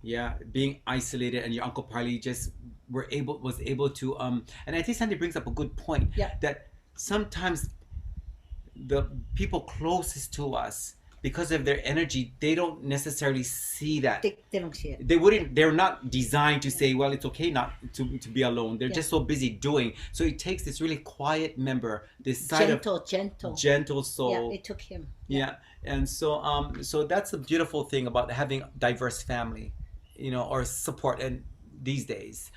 Yeah, being isolated, and your Uncle Parley just was able to and I think Sandy brings up a good point. That sometimes the people closest to us, because of their energy, they don't necessarily see that. They don't see it. They wouldn't. They're not designed to say, well, it's okay not to be alone. They're just so busy doing. So it takes this really quiet member, this side gentle soul. Yeah, it took him. Yeah. And so that's the beautiful thing about having diverse family, or support. And these days,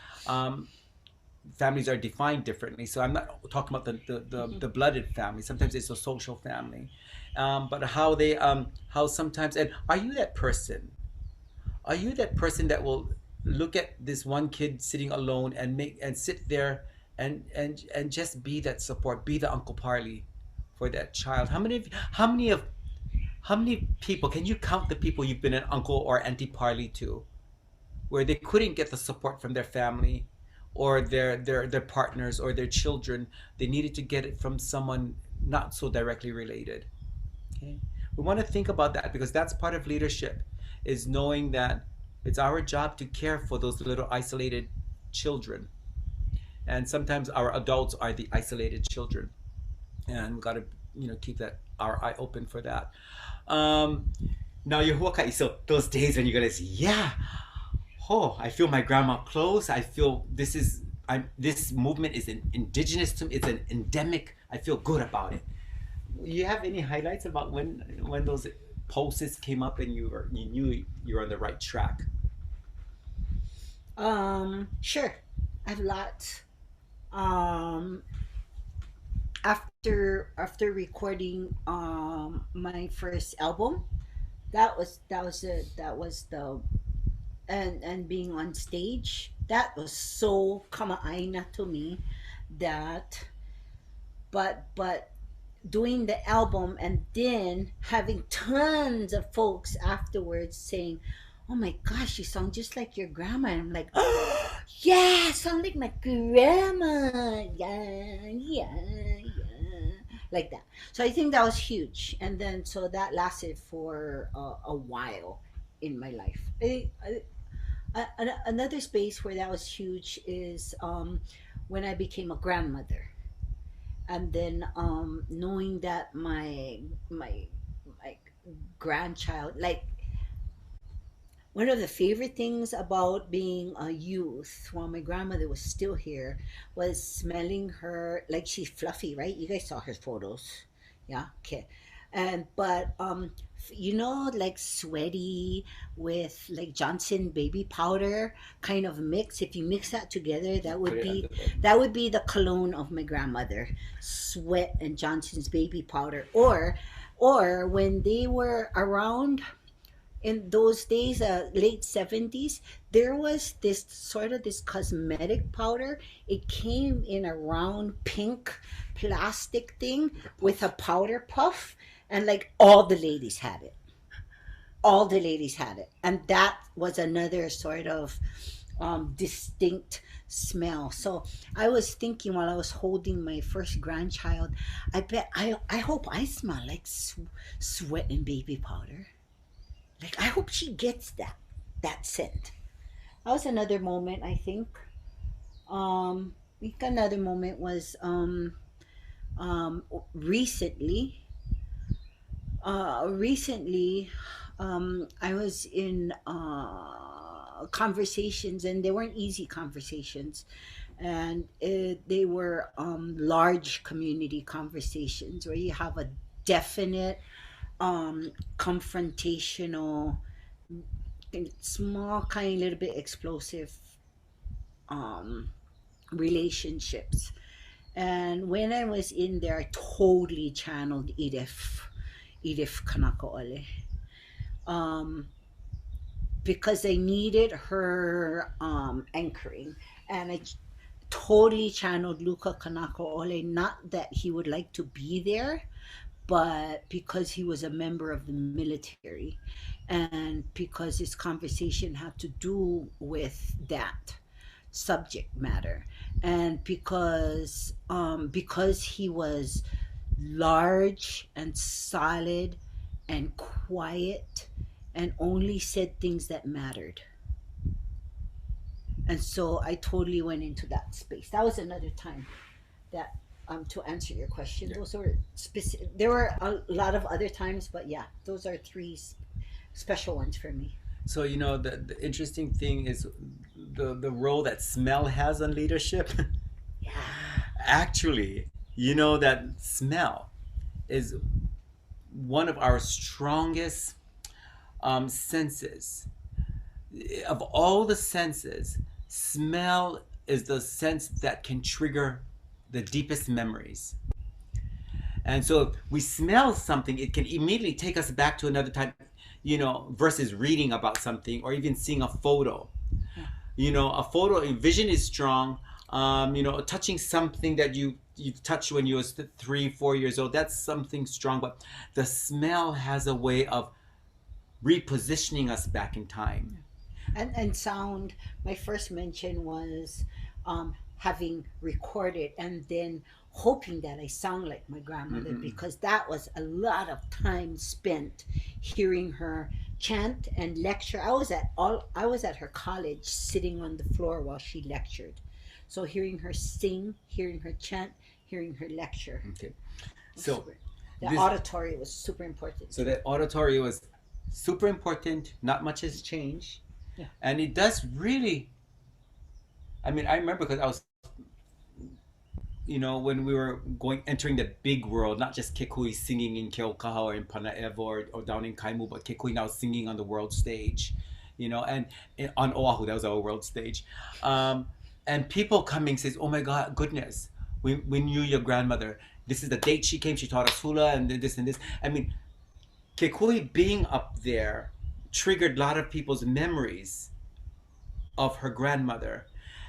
families are defined differently. So I'm not talking about the blooded family. Sometimes it's a social family, but how sometimes. And are you that person? Are you that person that will look at this one kid sitting alone and sit there and just be that support, be the Uncle Parley for that child? How many people, can you count the people you've been an uncle or auntie Parley to, where they couldn't get the support from their family or their partners or their children? They needed to get it from someone not so directly related. Okay, we want to think about that, because that's part of leadership, is knowing that it's our job to care for those little isolated children, and sometimes our adults are the isolated children, and we got to keep our eye open for that. Now your huaka'i, so those days when you're gonna say, yeah, I feel my grandma close. I feel this movement is indigenous to me. It's an endemic. I feel good about it. You have any highlights about when those pulses came up and you knew you were on the right track? Sure. I have lots. After recording my first album, that was the and being on stage, that was so kamaaina to me. That but doing the album and then having tons of folks afterwards saying, oh my gosh, you sound just like your grandma. And I'm like, oh, yeah, I sound like my grandma. Yeah. Like that. So I think that was huge. And then, so that lasted for a while in my life. Another space where that was huge is when I became a grandmother. And then knowing that my grandchild, like, one of the favorite things about being a youth while my grandmother was still here was smelling her, like, she's fluffy, right? You guys saw her photos. Yeah, okay. And but like sweaty with like Johnson baby powder kind of mix. If you mix that together, that would be the cologne of my grandmother. Sweat and Johnson's baby powder. Or when they were around in those days, late 70s, there was this cosmetic powder. It came in a round pink plastic thing with a powder puff, and like all the ladies had it. And that was another sort of distinct smell. So I was thinking while I was holding my first grandchild, I hope I smell like sweat and baby powder. Like I hope she gets that scent. That was another moment, I think. I think another moment was um, recently. Recently, I was in conversations, and they weren't easy conversations, and they were large community conversations where you have a definite confrontational, small, kind, little bit explosive um, relationships. And when I was in there, I totally channeled Edith Kanakaʻole. Um, because I needed her anchoring, and I totally channeled Luka Kanakaʻole. Not that he would like to be there, but because he was a member of the military, and because his conversation had to do with that subject matter, and because he was large and solid and quiet and only said things that mattered. And so I totally went into that space. That was another time that to answer your question. Yeah. Those were specific. There were a lot of other times, but yeah, those are three special ones for me. So the interesting thing is the role that smell has on leadership. Yeah. Actually, that smell is one of our strongest senses. Of all the senses, smell is the sense that can trigger the deepest memories. And so if we smell something, it can immediately take us back to another time, versus reading about something or even seeing a photo. A photo, vision is strong. Touching something that you touched when you was 3, 4 years old, that's something strong. But the smell has a way of repositioning us back in time. And sound. My first mention was having recorded and then hoping that I sound like my grandmother, because that was a lot of time spent hearing her chant and lecture. I was at her college sitting on the floor while she lectured. So hearing her sing, hearing her chant, hearing her lecture. Okay. was So super- the this, auditory was super important. so that auditory was super important. Not much has changed. Yeah. And it does really, I mean, I remember because I was, when we were entering the big world, not just Kekuhi singing in Keaukaha or in Panaevo or down in Kaimu, but Kekuhi now singing on the world stage, and on Oahu, that was our world stage. And people coming says, oh my God, goodness, we knew your grandmother. This is the date she came, she taught us hula and this and this. I mean, Kekuhi being up there triggered a lot of people's memories of her grandmother.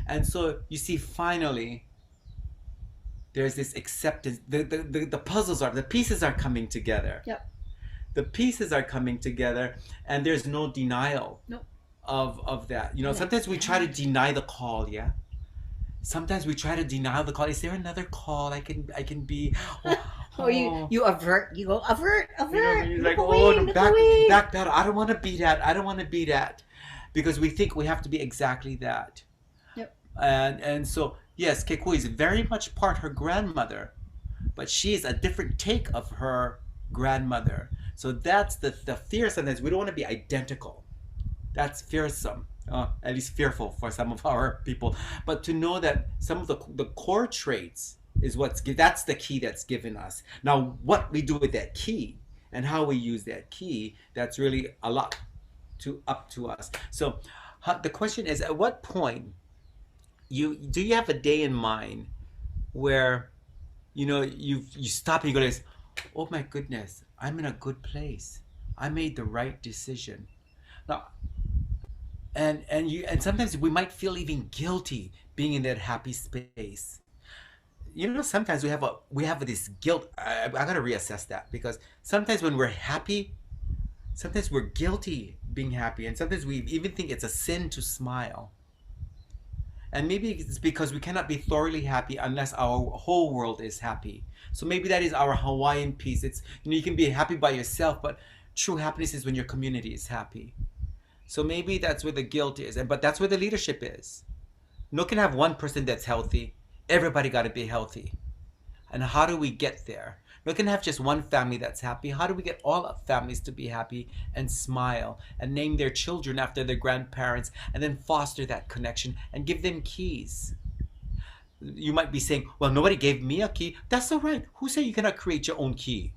And so you see, finally, there's this acceptance. The puzzles the pieces are coming together. Yep. The pieces are coming together, and there's no denial Nope. of that. Yeah. Sometimes we try to deny the call, yeah. Sometimes we try to deny the call. Is there another call I can be? Or you avert. You go avert. You're like, Look away, no, look away. back that. I don't want to be that. I don't want to be that, because we think we have to be exactly that. Yep. And so yes, Kekuhi is very much part her grandmother, but she is a different take of her grandmother. So that's the fearsomeness. We don't want to be identical. That's fearsome. At least fearful for some of our people. But to know that some of the core traits is that's the key that's given us. Now, what we do with that key and how we use that key, that's really a lot up to us. So the question is, at what point you have a day in mind where you stop and you go, oh my goodness, I'm in a good place. I made the right decision. Now, and sometimes we might feel even guilty being in that happy space. Sometimes we have this guilt. I gotta reassess that, because sometimes when we're happy, sometimes we're guilty being happy, and sometimes we even think it's a sin to smile. And maybe it's because we cannot be thoroughly happy unless our whole world is happy. So maybe that is our Hawaiian piece. It's, you can be happy by yourself, but true happiness is when your community is happy. So maybe that's where the guilt is, and but that's where the leadership is. No can have one person that's healthy. Everybody got to be healthy. And how do we get there? We can have just one family that's happy. How do we get all families to be happy and smile and name their children after their grandparents and then foster that connection and give them keys? You might be saying, well, nobody gave me a key. That's all right. Who said you cannot create your own key?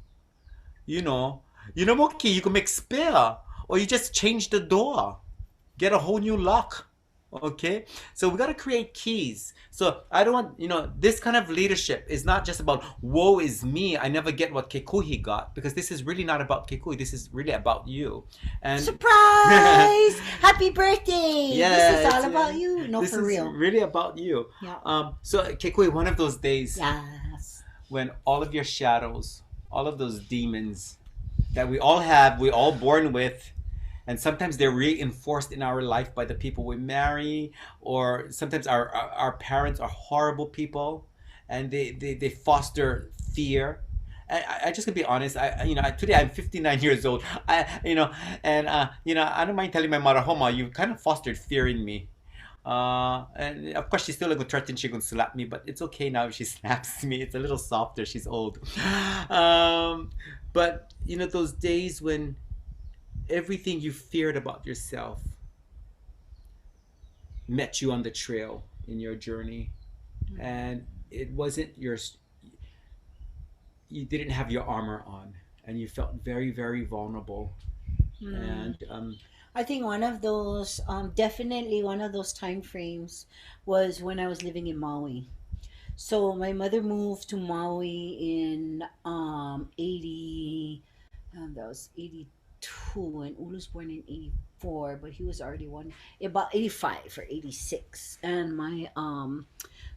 You know, what key? You can make spare, or you just change the door, get a whole new lock. Okay, so we got to create keys. So I don't want, this kind of leadership is not just about woe is me, I never get what Kekuhi got, because this is really not about Kekuhi, this is really about you. And Surprise! Happy birthday! Yeah, This is all about you. No, this for is real. really about you. Yeah. So Kekuhi, one of those days Yes. when all of your shadows, all of those demons that we all have, we all born with, and sometimes they're reinforced in our life by the people we marry, or sometimes our parents are horrible people, and they foster fear. I just gonna be honest. Today I'm 59 years old. I don't mind telling my mother, Homa, you kind of fostered fear in me. And of course she's still gonna threaten she's gonna slap me, but it's okay now if she slaps me. It's a little softer. She's old. But those days when everything you feared about yourself met you on the trail in your journey, and it wasn't you didn't have your armor on, and you felt very, very vulnerable. And I think one of those, definitely one of those time frames was when I was living in Maui. So my mother moved to Maui in 80, that was 82, and Ulu's born in 84, but he was already one about 85 or 86. And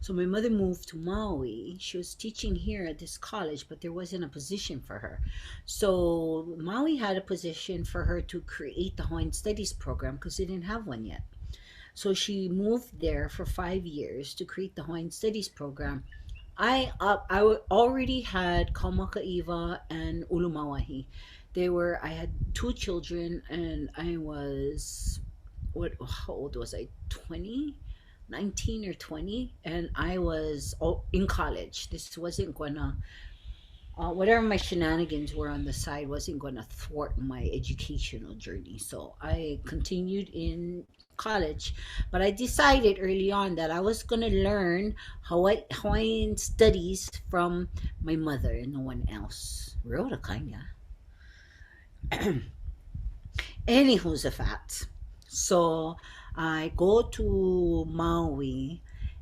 so my mother moved to Maui. She was teaching here at this college, but there wasn't a position for her. So Maui had a position for her to create the Hawaiian Studies program because they didn't have one yet. So she moved there for 5 years to create the Hawaiian Studies program. Already had Kaumaka'iwa and Ulumawahi. I had two children, and I was, how old was I? 20? 19 or 20, and I was in college. This wasn't gonna, whatever my shenanigans were on the side wasn't gonna thwart my educational journey. So I continued in college, but I decided early on that I was gonna learn Hawaiian studies from my mother and no one else. Rhoda Kanya. Anywho's the fact. So I go to Maui,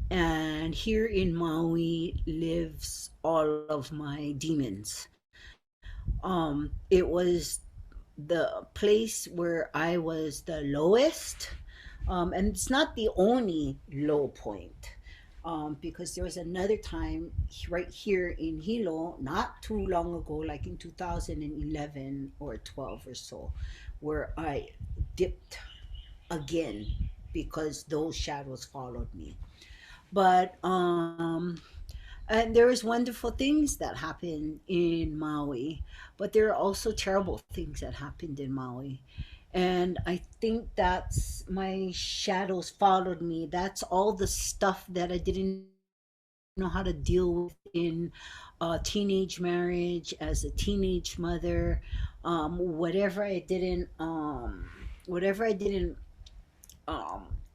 and here in Maui lives all of my demons. It was the place where I was the lowest, and it's not the only low point. Because there was another time right here in Hilo, not too long ago, like in 2011 or 12 or so, where I dipped again because those shadows followed me. But and there was wonderful things that happened in Maui, but there are also terrible things that happened in Maui. And I think that's my shadows followed me. That's all the stuff that I didn't know how to deal with in a teenage marriage, as a teenage mother, whatever I didn't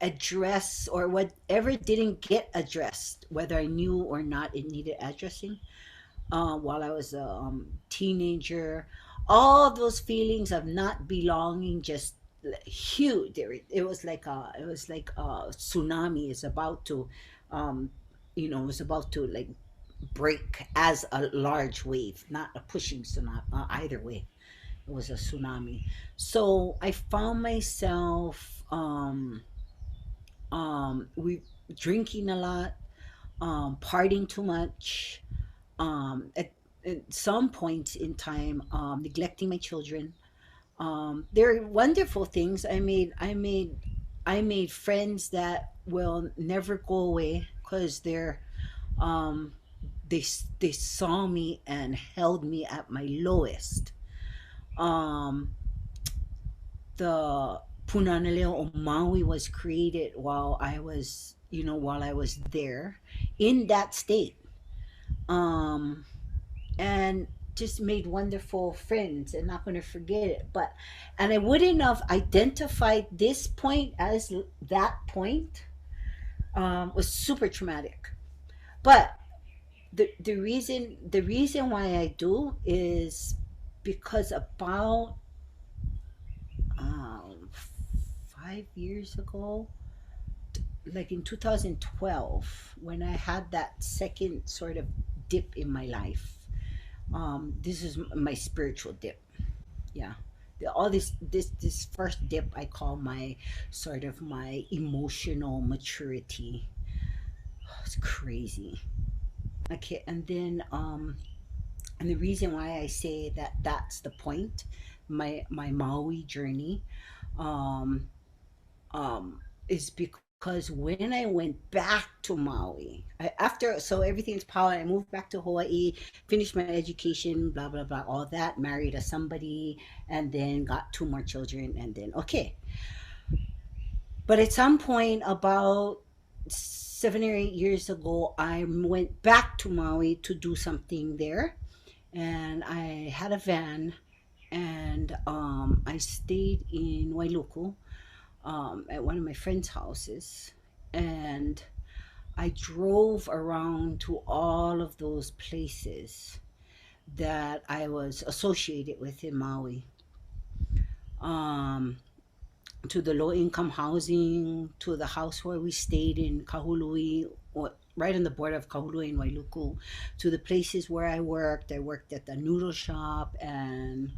address, or whatever didn't get addressed, whether I knew or not it needed addressing, while I was a teenager. All those feelings of not belonging just huge. It was like a tsunami is about to, um, was about to like break as a large wave, not a pushing tsunami. Either way, it was a tsunami. So I found myself we drinking a lot, partying too much, at some points in time, neglecting my children. There are wonderful things. I made friends that will never go away because um, they saw me and held me at my lowest. Um, the Punanaleo o Maui was created while I was, while I was there in that state. Um, and just made wonderful friends and not going to forget it. And I wouldn't have identified this point as that point. Was super traumatic. But the reason why I do is because about um, 5 years ago, like in 2012, when I had that second sort of dip in my life. This is my spiritual dip. Yeah. All this first dip I call my sort of my emotional maturity. It's crazy. Okay, and the reason why I say that that's the point, my Maui journey, um, is because when I went back to Maui, so everything's power, I moved back to Hawaii, finished my education, blah blah blah, all that, married a somebody, and then got two more children, and then okay. But at some point, about 7 or 8 years ago, I went back to Maui to do something there, and I had a van, and I stayed in Wailuku, at one of my friend's houses, and I drove around to all of those places that I was associated with in Maui. Um, to the low income housing, to the house where we stayed in Kahului, right on the border of Kahului and Wailuku, to the places where I worked. I worked at the noodle shop and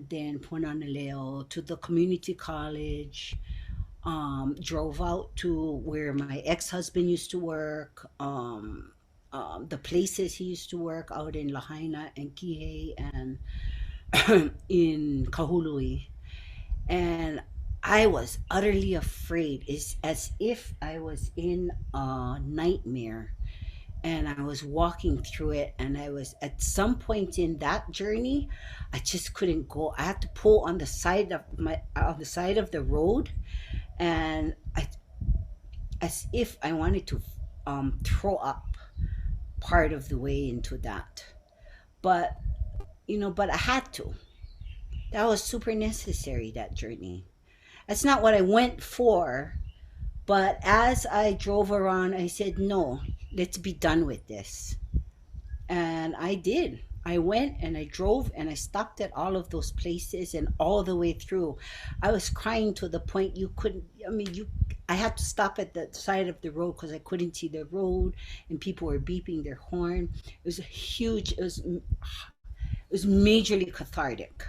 then Punanaleo, to the community college, drove out to where my ex-husband used to work, the places he used to work out in Lahaina and Kihei and in Kahului. And I was utterly afraid. It's as if I was in a nightmare and I was walking through it, and I was at some point in that journey, I just couldn't go. I had to pull on the side of the road, and I as if I wanted to throw up part of the way into that. But but I had to. That was super necessary, that journey. That's not what I went for, but as I drove around, I said, no, let's be done with this. And I did. I went and I drove and I stopped at all of those places, and all the way through, I was crying to the point you couldn't, I had to stop at the side of the road because I couldn't see the road, and people were beeping their horn. It was majorly cathartic.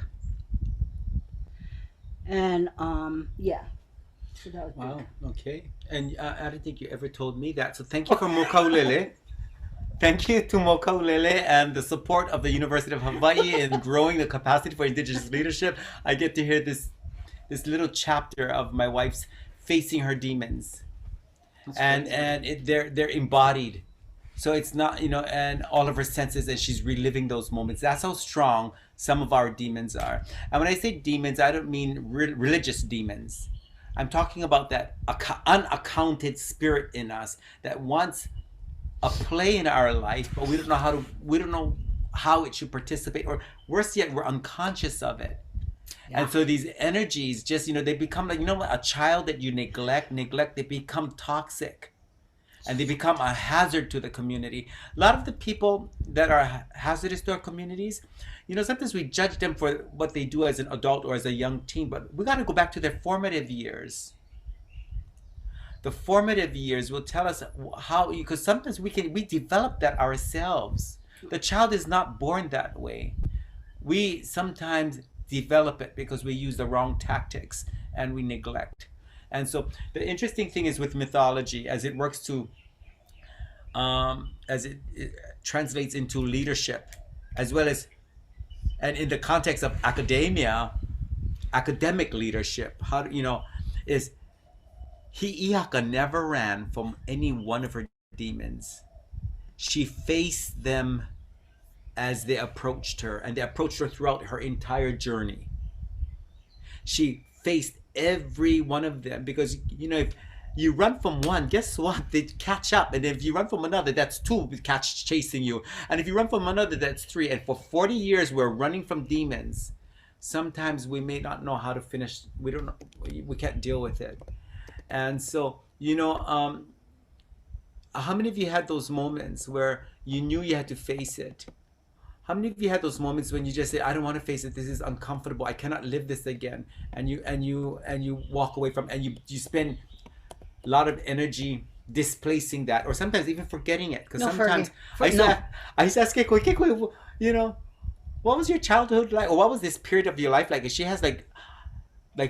And yeah, so that was Wow. big. Okay. And I don't think you ever told me that. So thank you for Mōkaulele. Thank you to Mōkaulele and the support of the University of Hawaii in growing the capacity for Indigenous leadership. I get to hear this little chapter of my wife's facing her demons, That's and great. they're embodied. So it's not, and all of her senses, and she's reliving those moments. That's how strong some of our demons are. And when I say demons, I don't mean religious demons. I'm talking about that unaccounted spirit in us that wants a play in our life, but we don't know how it should participate, or worse yet, we're unconscious of it. Yeah. And so these energies just, they become like, a child that you neglect, they become toxic, and they become a hazard to the community. A lot of the people that are hazardous to our communities, sometimes we judge them for what they do as an adult or as a young teen, but we got to go back to their formative years. The formative years will tell us how, because sometimes we develop that ourselves. The child is not born that way. We sometimes develop it because we use the wrong tactics and we neglect. And so the interesting thing is with mythology, as it works to, as it translates into leadership, as well as, and in the context of academia, academic leadership, how do is Hi'iaka never ran from any one of her demons. She faced them as they approached her, and they approached her throughout her entire journey. She faced every one of them because, if you run from one, guess what? They catch up. And if you run from another, that's two chasing you. And if you run from another, that's three. And for 40 years, we're running from demons. Sometimes we may not know how to finish. We don't know. We can't deal with it. And so, how many of you had those moments where you knew you had to face it? How many of you had those moments when you just say, "I don't want to face it. This is uncomfortable. I cannot live this again," and you walk away from, and you spend a lot of energy displacing that, or sometimes even forgetting it. Because No, sometimes no. I used to ask Kekuhi, what was your childhood like, or what was this period of your life like? And she has like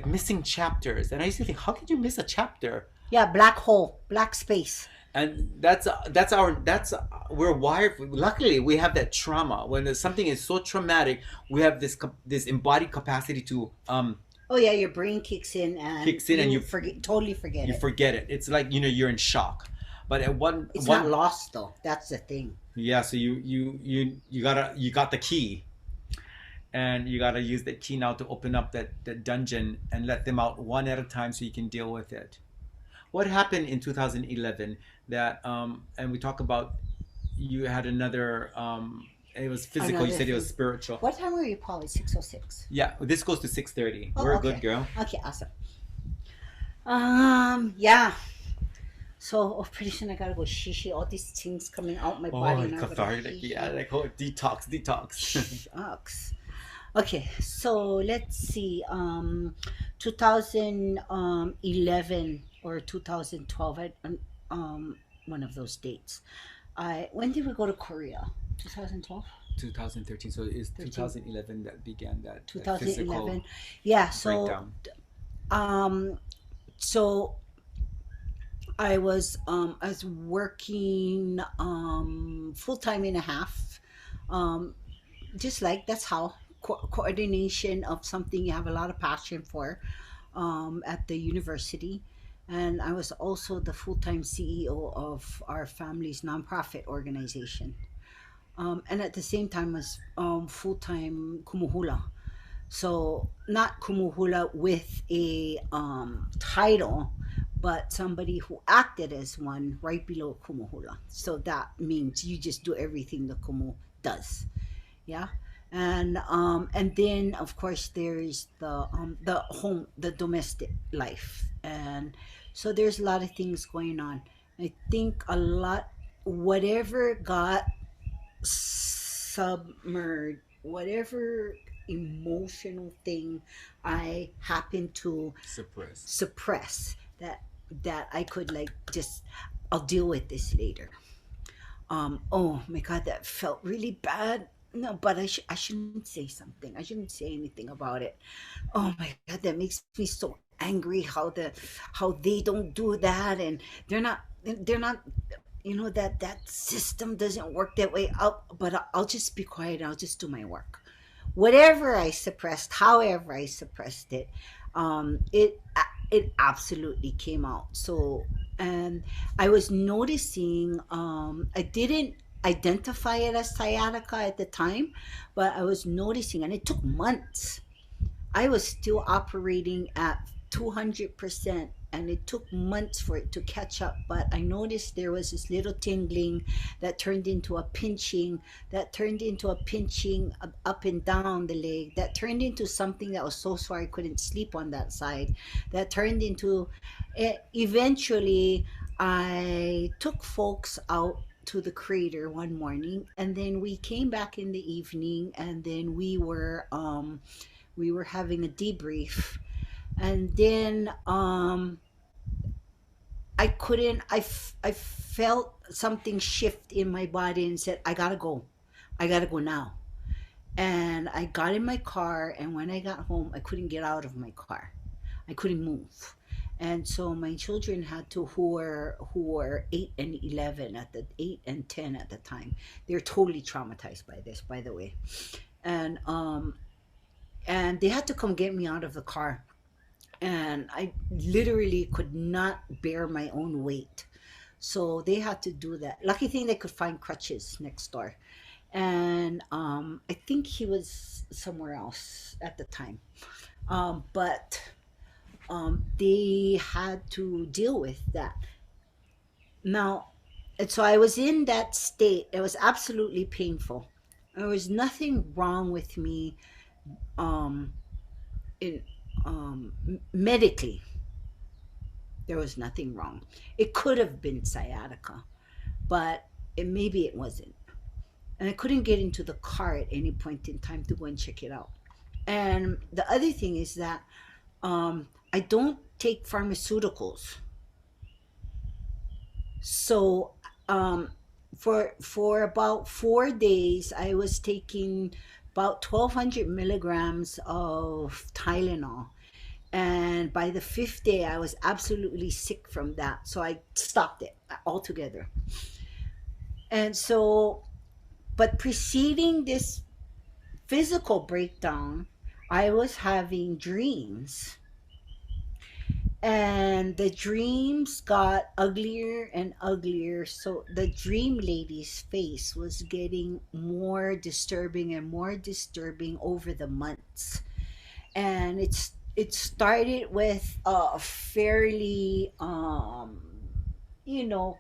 missing chapters, and I used to think, how could you miss a chapter? Yeah, black hole, black space. And that's we're wired luckily we have that trauma. When there's something is so traumatic, we have this embodied capacity to Oh yeah, your brain kicks in and you totally forget you it. forget it. It's like, you're in shock. But at It's one not lost though. That's the thing. yeah, so you got the key, and you gotta use that key now to open up that dungeon and let them out one at a time so you can deal with it. What happened in 2011 that and we talk about, you had another it was physical, you Another said it was thing. spiritual. What time were you, Polly? 6:06. Yeah, this goes to 6:30. Oh, We're okay. good, girl. Okay, awesome. Yeah. So pretty soon I gotta go shishi. All these things coming out my body. And I'm gonna Cathartic. shishi. Yeah, like, detox. Shucks. Okay, so let's see. 2011 or 2012. One of those dates. When did we go to Korea? 2012. 2013. So it's 13. 2011 that began that 2011. physical Yeah. So breakdown. um, so I was working full time and a half. Just like that's how coordination of something you have a lot of passion for at the university. And I was also the full-time CEO of our family's nonprofit organization. And at the same time as full-time kumuhula. So not kumuhula with a title, but somebody who acted as one right below kumuhula. So that means you just do everything the kumu does. Yeah. And then of course there's the home, the domestic life. And so there's a lot of things going on. I think a lot, whatever got submerged, whatever emotional thing I happened to Suppressed. suppress, that I could like just, I'll deal with this later. Oh my God, that felt really bad. No, but I shouldn't say something. I shouldn't say anything about it. Oh my God, that makes me so angry how they don't do that, and they're not that system doesn't work that way. I'll just be quiet. I'll just do my work. Whatever I suppressed, however I suppressed it, it absolutely came out. So, and I was noticing, I didn't identify it as sciatica at the time, but I was noticing, and it took months. I was still operating at 200%, and it took months for it to catch up. But I noticed there was this little tingling that turned into a pinching, that turned into a pinching up and down the leg, that turned into something that was so sore I couldn't sleep on that side, that turned into eventually I took folks out to the crater one morning, and then we came back in the evening, and then we were having a debrief, and then I couldn't. I felt something shift in my body and said, "I gotta go. I gotta go now." And I got in my car, and when I got home, I couldn't get out of my car. I couldn't move. And so my children had to, who were 8 and 11 at the 8 and 10 at the time. They're totally traumatized by this, by the way. And and they had to come get me out of the car. and I literally could not bear my own weight. So they had to do that. Lucky thing they could find crutches next door. And I think he was somewhere else at the time. But they had to deal with that. Now, and so I was in that state. It was absolutely painful. There was nothing wrong with me um, in medically. There was nothing wrong. It could have been sciatica, but maybe it wasn't. And I couldn't get into the car at any point in time to go and check it out. And the other thing is that I don't take pharmaceuticals. So for about 4 days, I was taking about 1,200 milligrams of Tylenol. And by the fifth day, I was absolutely sick from that. So I stopped it altogether. And so, but preceding this physical breakdown, I was having dreams. And the dreams got uglier and uglier. So the dream lady's face was getting more disturbing and more disturbing over the months. And it started with a fairly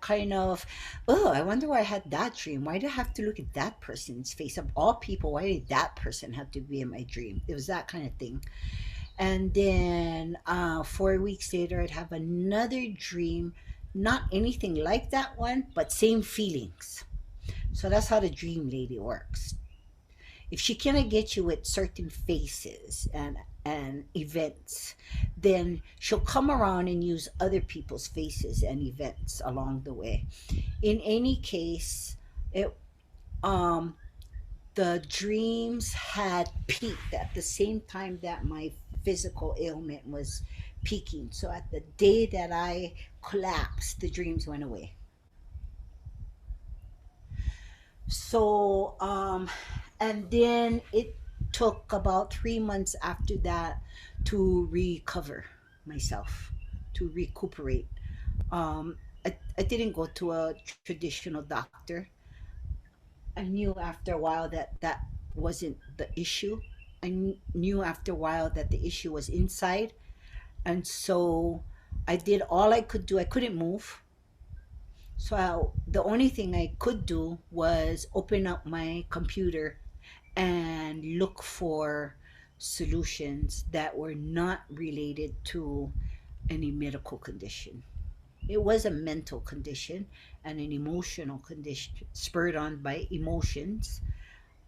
kind of, oh, I wonder why I had that dream. Why do I have to look at that person's face? Of all people, why did that person have to be in my dream? It was that kind of thing. And then 4 weeks later, I'd have another dream, not anything like that one, but same feelings. So that's how the dream lady works. If she cannot get you with certain faces and events, then she'll come around and use other people's faces and events along the way. In any case, it um the dreams had peaked at the same time that my physical ailment was peaking. So at the day that I collapsed, the dreams went away. So, and then it took about 3 months after that to recover myself, to recuperate. I didn't go to a traditional doctor. I knew after a while that that wasn't the issue. Knew after a while that the issue was inside. And so I did all I could do. I couldn't move. So the only thing I could do was open up my computer and look for solutions that were not related to any medical condition. It was a mental condition and an emotional condition spurred on by emotions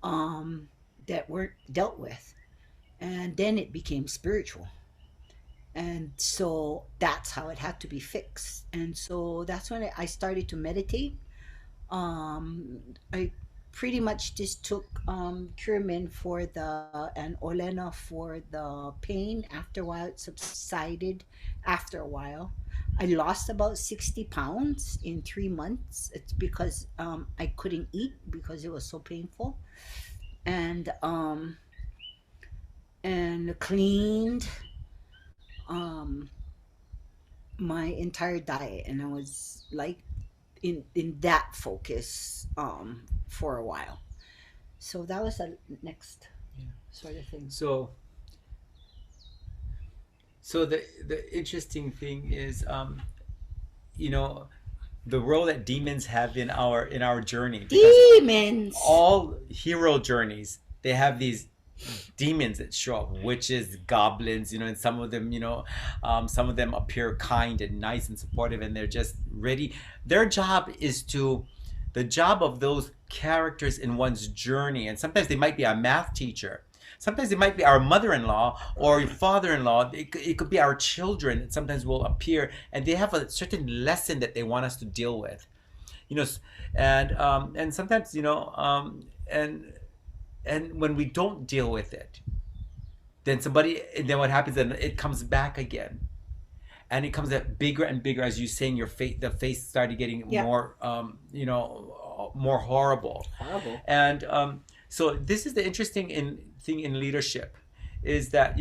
um, that weren't dealt with. And then it became spiritual. And so that's how it had to be fixed. And so that's when I started to meditate. I pretty much just took Curamin for and Olena for the pain. After a while, it subsided after a while. I lost about 60 pounds in 3 months. It's because I couldn't eat because it was so painful. And cleaned um, my entire diet. And I was like in that focus for a while. So that was the next Yeah. sort of thing. So the interesting thing is, you know, the role that demons have in our journey, because Demons. all hero journeys, they have these demons that show up, witches, goblins, and some of them, some of them appear kind and nice and supportive, and they're just ready. Their job is to the job of those characters in one's journey, and sometimes they might be a math teacher, sometimes it might be our mother-in-law or father-in-law, it could be our children that sometimes will appear, and they have a certain lesson that they want us to deal with, you know and sometimes, and when we don't deal with it, then what happens, then it comes back again, and it comes up bigger and bigger, as you saying, the face started getting Yeah. more more horrible. Horrible. And so this is the interesting thing in leadership, is that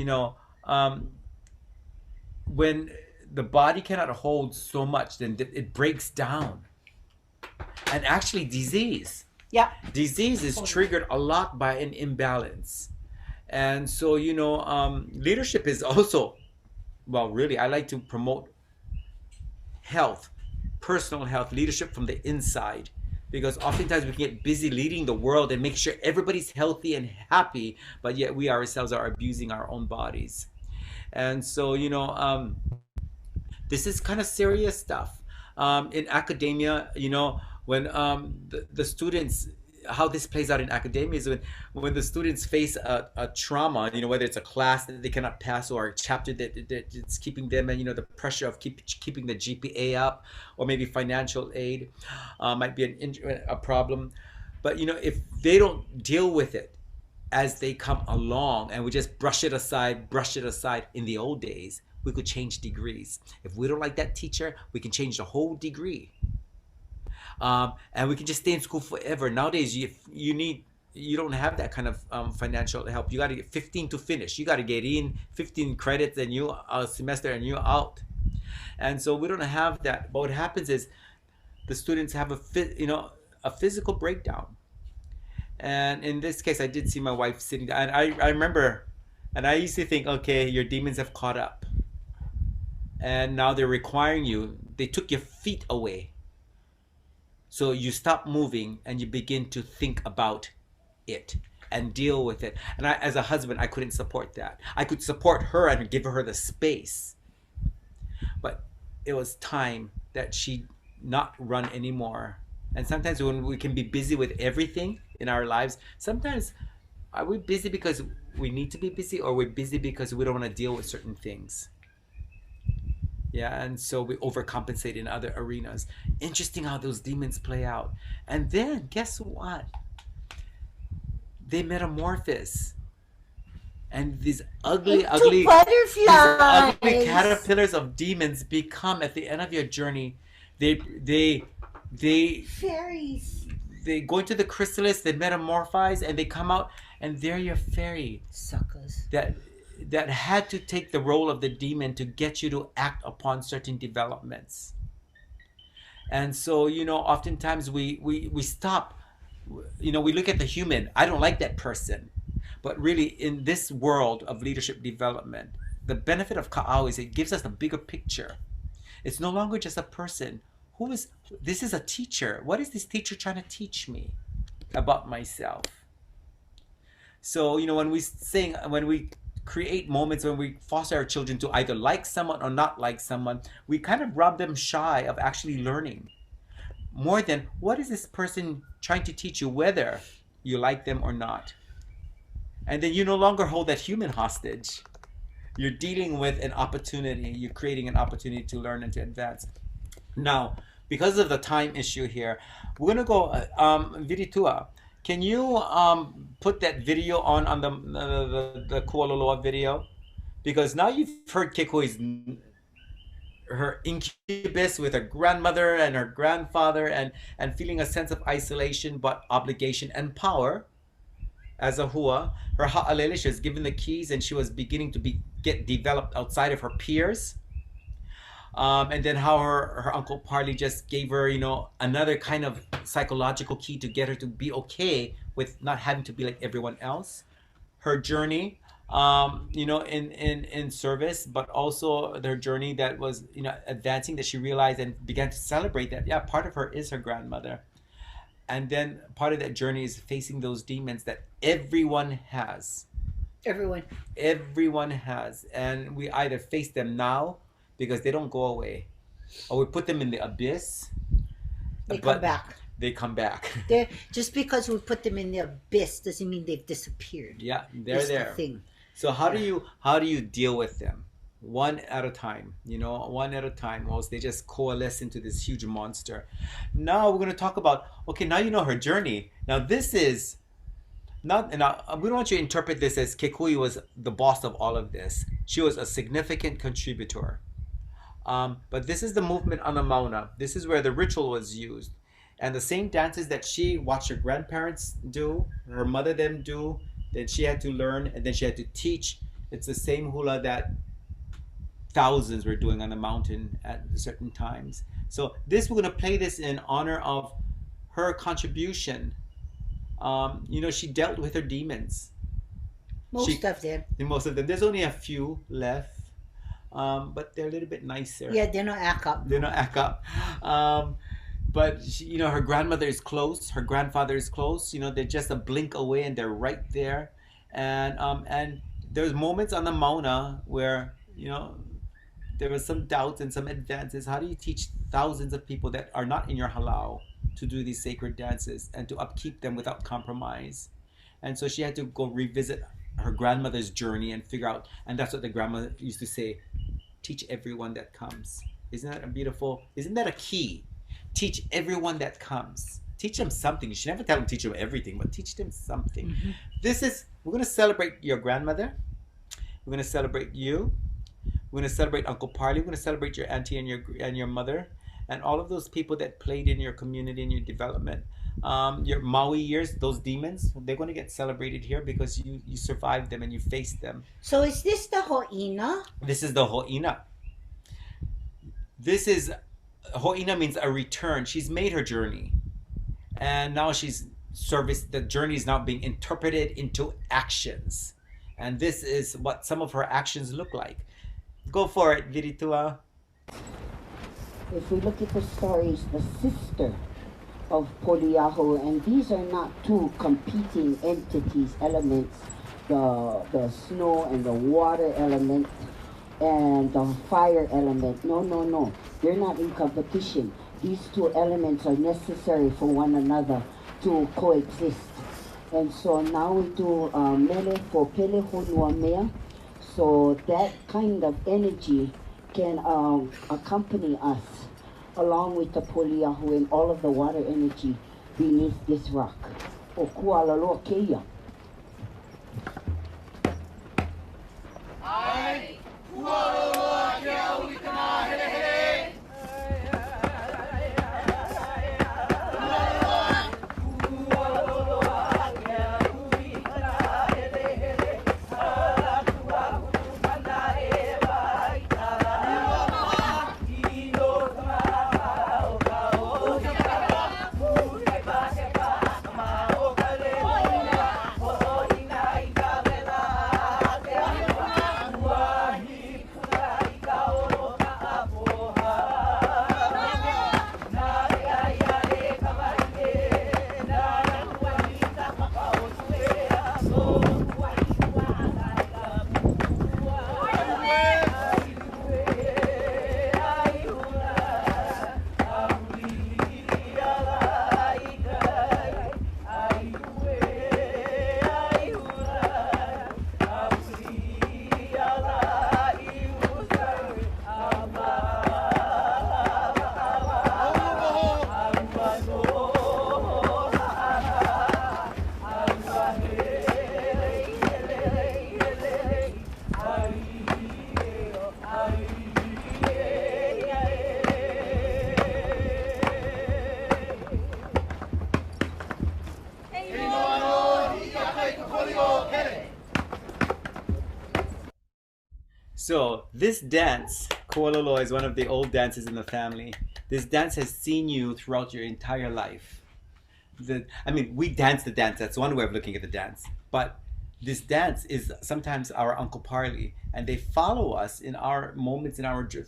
when the body cannot hold so much, then it breaks down. And actually, Yeah. disease is triggered a lot by an imbalance. And so, leadership is also, well, really, I like to promote health, personal health, leadership from the inside. Because oftentimes we can get busy leading the world and make sure everybody's healthy and happy, but yet we ourselves are abusing our own bodies. And so, this is kind of serious stuff. In academia, when the students, how this plays out in academia is when the students face a trauma, whether it's a class that they cannot pass or a chapter that it's keeping them, and the pressure of keeping the GPA up, or maybe financial aid might be a problem. But if they don't deal with it as they come along, and we just brush it aside in the old days, we could change degrees. If we don't like that teacher, we can change the whole degree. And we can just stay in school forever. Nowadays, you don't have that kind of financial help. You got to get 15 to finish. You got to get in 15 credits and you a semester and you're out. And so we don't have that. But what happens is the students have a physical breakdown. And in this case, I did see my wife sitting down. And I remember, and I used to think, okay, your demons have caught up. And now they're requiring you. They took your feet away. So you stop moving and you begin to think about it and deal with it. And as a husband, I couldn't support that. I could support her and give her the space. But it was time that she not run anymore. And sometimes when we can be busy with everything in our lives, sometimes are we busy because we need to be busy, or we're busy because we don't want to deal with certain things? Yeah, and so we overcompensate in other arenas. Interesting how those demons play out. And then, guess what? They metamorphose. And these ugly caterpillars of demons become, at the end of your journey, they fairies. They go into the chrysalis, they metamorphose, and they come out, and they're your fairy. Suckers. That had to take the role of the demon to get you to act upon certain developments. And so, oftentimes we stop, we look at the human. I don't like that person. But really, in this world of leadership development, the benefit of Ka'au is it gives us a bigger picture. It's no longer just a person. This is a teacher. What is this teacher trying to teach me about myself? So, when we create moments when we foster our children to either like someone or not like someone, we kind of rob them shy of actually learning. More than, what is this person trying to teach you, whether you like them or not? And then you no longer hold that human hostage. You're dealing with an opportunity. You're creating an opportunity to learn and to advance. Now, because of the time issue here, we're going to go, Viritua, can you put that video on the Kualoa video? Because now you've heard Kekuhi's, her incubus with her grandmother and her grandfather, and feeling a sense of isolation but obligation and power. As a hua, her ha'alele, she was given the keys and she was beginning to get developed outside of her peers. And then how her Uncle Parley just gave her, another kind of psychological key to get her to be okay with not having to be like everyone else. Her journey, in service, but also her journey that was, advancing, that she realized and began to celebrate that, yeah, part of her is her grandmother. And then part of that journey is facing those demons that everyone has. Everyone has. And we either face them now because they don't go away, or we put them in the abyss. They come back. They come back. Just because we put them in the abyss doesn't mean they've disappeared. Yeah, they're there. The thing. So how do you deal with them? One at a time, one at a time, or else they just coalesce into this huge monster. Now we're going to talk about, okay, now you know her journey. Now this is not, and we don't want you to interpret this as Kekuhi was the boss of all of this. She was a significant contributor. But this is the movement on the Mauna. This is where the ritual was used. And the same dances that she watched her grandparents do, her mother them do, that she had to learn, and then she had to teach. It's the same hula that thousands were doing on the mountain at certain times. So this, we're going to play this in honor of her contribution. She dealt with her demons. Most of them. Most of them. There's only a few left, but they're a little bit nicer. Yeah, they don't act up. They don't act up. But her grandmother is close. Her grandfather is close. They're just a blink away, and they're right there. And there's moments on the Mauna where there was some doubts and some advances. How do you teach thousands of people that are not in your halau to do these sacred dances and to upkeep them without compromise? And so she had to go revisit her grandmother's journey and figure out. And that's what the grandmother used to say: teach everyone that comes. Isn't that a beautiful? Isn't that a key? Teach everyone that comes. Teach them something. You should never tell them teach them everything, but teach them something. Mm-hmm. We're going to celebrate your grandmother. We're going to celebrate you. We're going to celebrate Uncle Parley. We're going to celebrate your auntie and your mother, and all of those people that played in your community and your development. Your Maui years, those demons, they're going to get celebrated here because you survived them and you faced them. So is this the ho'ina? This is the ho'ina. Ho'ina means a return. She's made her journey, and now the journey is now being interpreted into actions, and this is what some of her actions look like. Go for it, Viritua. If we look at the stories, the sister of Poliahu, and these are not two competing entities, elements, the snow and the water element and the fire element. No. They're not in competition. These two elements are necessary for one another to coexist. And so now we do mele for pele honua mea. So that kind of energy can accompany us along with the poliahu and all of the water energy beneath this rock. O kualaloa keia. Ai, kualaloa Kealiʻikanakaʻoleohaililani. So this dance, Ko'ololo, is one of the old dances in the family. This dance has seen you throughout your entire life. We dance the dance. That's one way of looking at the dance. But this dance is sometimes our Uncle Parley, and they follow us in our moments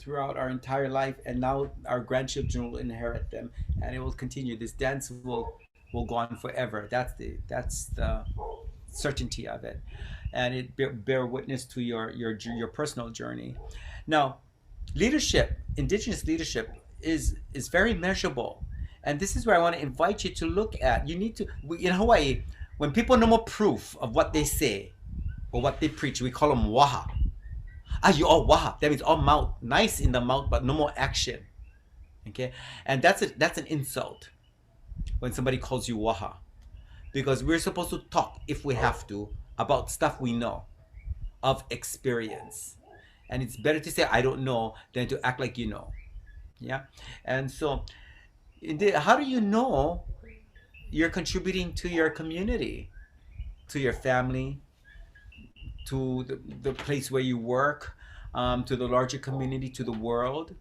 throughout our entire life. And now our grandchildren will inherit them, and it will continue. This dance will go on forever. That's the certainty of it, and it bear witness to your personal journey. Now, leadership, indigenous leadership, is very measurable, and this is where I want to invite you to look at. You need to, in Hawaii, when people no more proof of what they say or what they preach, we call them waha. You all waha. That means all mouth, nice in the mouth, but no more action. Okay, and that's an insult when somebody calls you waha, because we're supposed to talk, if we have to, about stuff we know of experience, and it's better to say I don't know than to act like you know. Yeah, and so how do you know you're contributing to your community, to your family, to the place where you work? to the larger community, to the world,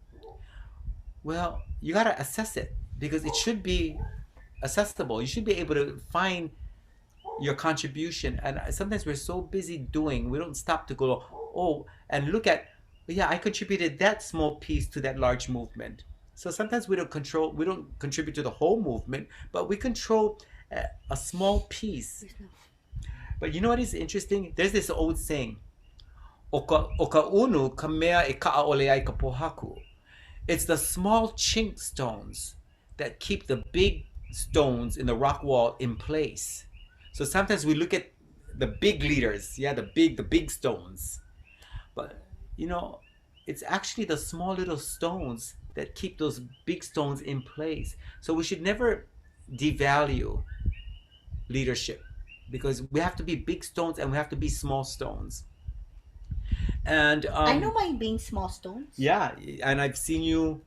well, you got to assess it because it should be accessible. You should be able to find your contribution. And sometimes we're so busy doing, we don't stop to go, oh, and look at, yeah, I contributed that small piece to that large movement. So sometimes we don't contribute to the whole movement, but we control a small piece. But you know what is interesting? There's this old saying, "O ka unu ka mea e kaʻaʻole ai ka pohaku." It's the small chink stones that keep the big stones in the rock wall in place. So sometimes we look at the big leaders, yeah, the big stones. But you know, it's actually the small little stones that keep those big stones in place. So we should never devalue leadership because we have to be big stones and we have to be small stones. And I know mine being small stones. yeah, and I've seen you.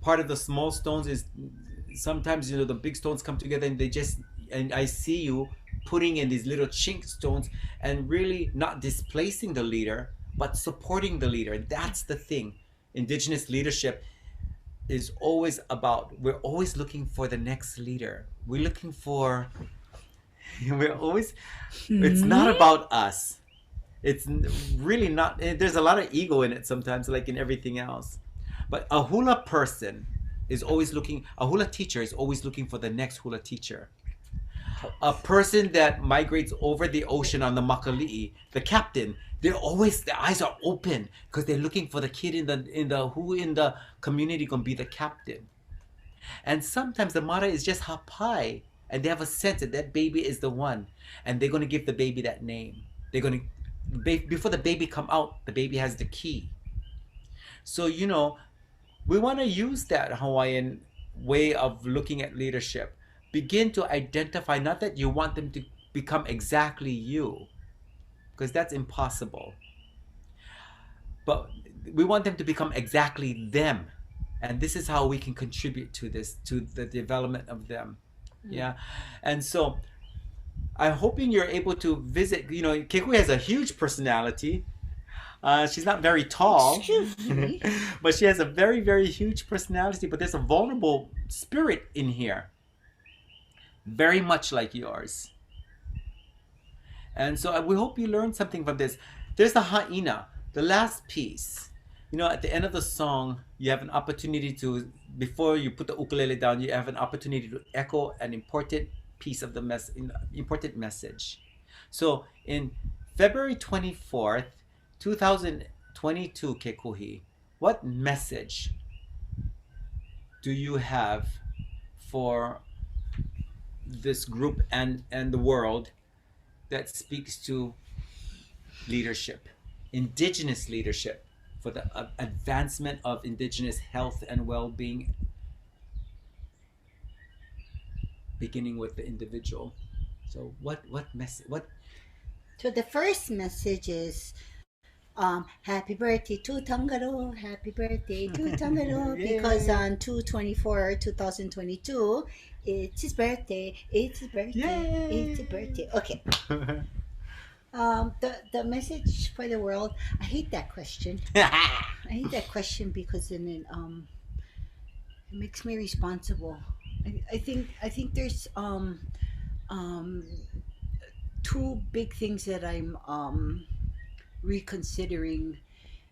Part of the small stones is sometimes the big stones come together and I see you putting in these little chink stones and really not displacing the leader but supporting the leader. That's the thing. Indigenous leadership is always about, we're always looking for the next leader. We're always, it's not about us. It's really not, there's a lot of ego in it sometimes, like in everything else. But a hula person is always looking, a hula teacher is always looking for the next hula teacher. A person that migrates over the ocean on the Mōkaulele, the captain, their eyes are open because they're looking for the kid in the community gonna be the captain. And sometimes the mara is just hapai, and they have a sense that that baby is the one, and they're gonna give the baby that name. They're gonna, before the baby come out, the baby has the key. So we want to use that Hawaiian way of looking at leadership. Begin to identify, not that you want them to become exactly you, because that's impossible. But we want them to become exactly them. And this is how we can contribute to this, to the development of them. Yeah. And so I'm hoping you're able to visit, Kekuhi has a huge personality. She's not very tall, Excuse me. but she has a very, very huge personality. But there's a vulnerable spirit in here, very much like yours. And so we hope you learned something from this. There's the ha'ina, the last piece. At the end of the song, you have an opportunity to, before you put the ukulele down, you have an opportunity to echo an important piece of the important message. So in February 24th, 2022, Kekuhi, what message do you have for this group and the world that speaks to leadership, indigenous leadership, for the advancement of indigenous health and well-being, beginning with the individual? So what message? So the first message is, happy birthday to Tangaro, happy birthday to Tangaro, because on 2/24/2022, it's his birthday, it's his birthday, Yay! it's his birthday. Okay. The message for the world. I hate that question. I hate that question because then it makes me responsible. I think there's two big things that I'm reconsidering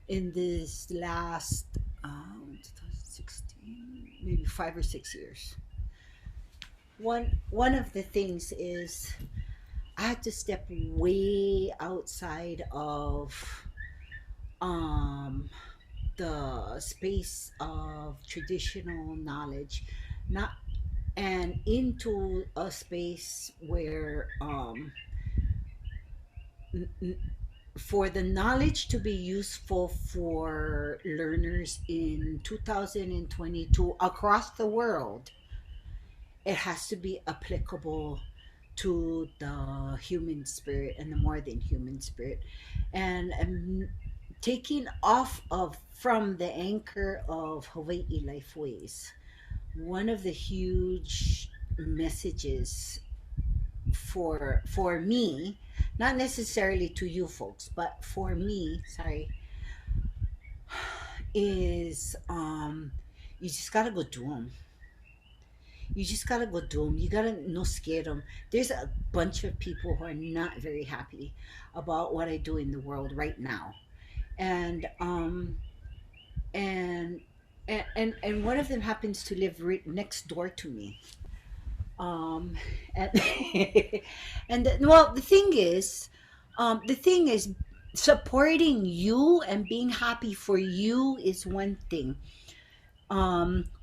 in this last 2016, maybe 5 or 6 years. One of the things is I had to step way outside of the space of traditional knowledge, not and into a space where for the knowledge to be useful for learners in 2022 across the world, it has to be applicable to the human spirit and the more than human spirit, and taking off from the anchor of Hawaii Life Ways. One of the huge messages for me, not necessarily to you folks, but for me, sorry, is you just gotta go do them. You just gotta go do them. You gotta no scare them. There's a bunch of people who are not very happy about what I do in the world right now, and and and one of them happens to live right next door to me. And well, the thing is, supporting you and being happy for you is one thing.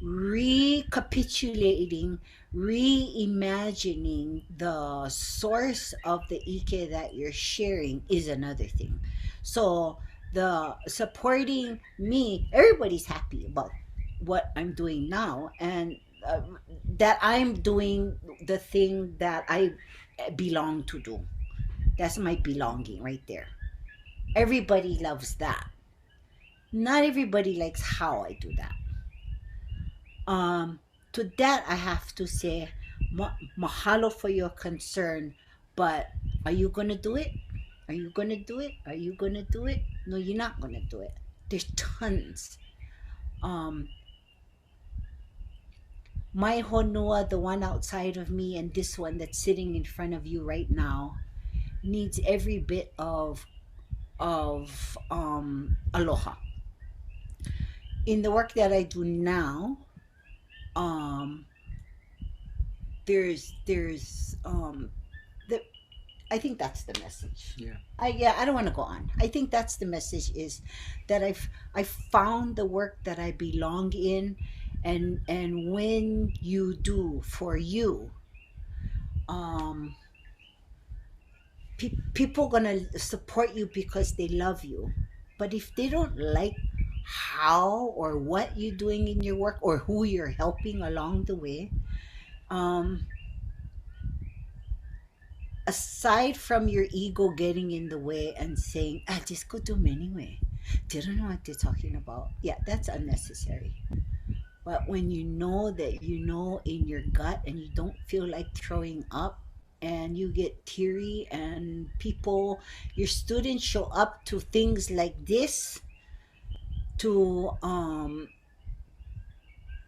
Recapitulating, reimagining the source of the ike that you're sharing is another thing. So the supporting me, everybody's happy about what I'm doing now, and that I'm doing the thing that I belong to do. That's my belonging right there. Everybody loves that. Not everybody likes how I do that. Um, to that, I have to say, mahalo for your concern, but are you gonna do it? Are you gonna do it? Are you gonna do it? No, you're not gonna do it. There's tons. Um, my honua, the one outside of me, and this one that's sitting in front of you right now, needs every bit of aloha. In the work that I do now, um, there's the I think that's the message. Yeah. I don't want to go on. I think that's the message is that I found the work that I belong in, and when you do for you, um, people gonna support you because they love you. But if they don't like how or what you're doing in your work or who you're helping along the way, um, aside from your ego getting in the way and saying, "I just go do them anyway," they don't know what they're talking about. Yeah, that's unnecessary. But when you know that you know in your gut and you don't feel like throwing up and you get teary and people, your students show up to things like this to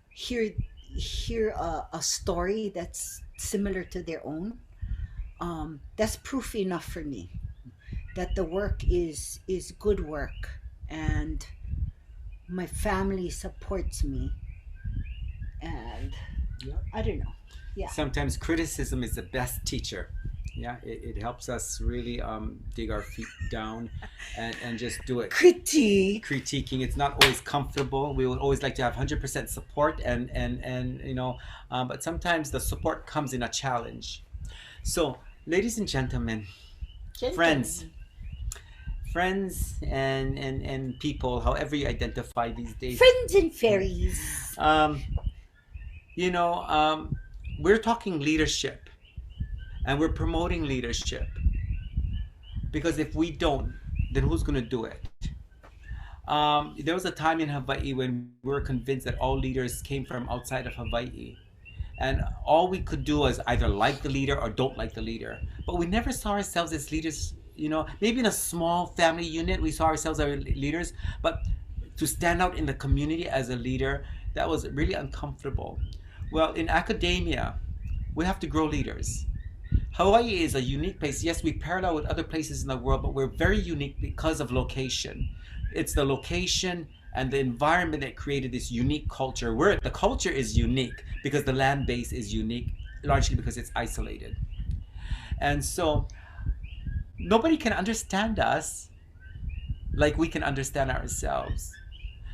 hear a story that's similar to their own, that's proof enough for me that the work is good work, and my family supports me, and Yeah. I don't know. Yeah. Sometimes criticism is the best teacher. Yeah, it helps us really dig our feet down and just do it. Critique. Critiquing, it's not always comfortable. We would always like to have 100% support, and but sometimes the support comes in a challenge. So, ladies and gentlemen, friends, and people, however you identify these days, Friends and fairies. um, we're talking leadership, and we're promoting leadership, because if we don't, then who's going to do it? There was a time in Hawaii when we were convinced that all leaders came from outside of Hawaii, and all we could do was either like the leader or don't like the leader, but we never saw ourselves as leaders. Maybe in a small family unit we saw ourselves as leaders, but to stand out in the community as a leader, that was really uncomfortable. Well, in academia, we have to grow leaders. Hawaii is a unique place. Yes, we parallel with other places in the world, but we're very unique because of location. It's the location and the environment that created this unique culture. Where the culture is unique because the land base is unique, largely because it's isolated. And so nobody can understand us like we can understand ourselves.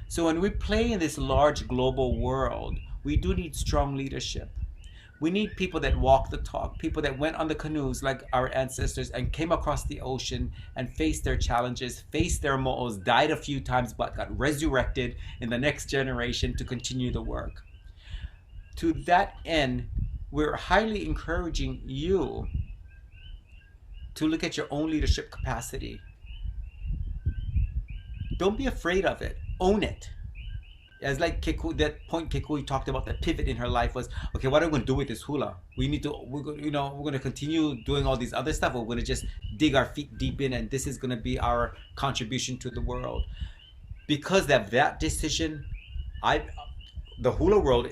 So when we play in this large global world, we do need strong leadership. We need people that walk the talk, people that went on the canoes like our ancestors and came across the ocean and faced their challenges, faced their mo'os, died a few times, but got resurrected in the next generation to continue the work. To that end, we're highly encouraging you to look at your own leadership capacity. Don't be afraid of it. Own it. As like Kekuhi, that point Kekuhi talked about, that pivot in her life was, okay, what are we going to do with this hula? We're going to continue doing all these other stuff, or we're going to just dig our feet deep in, and this is going to be our contribution to the world. because of that decision, the hula world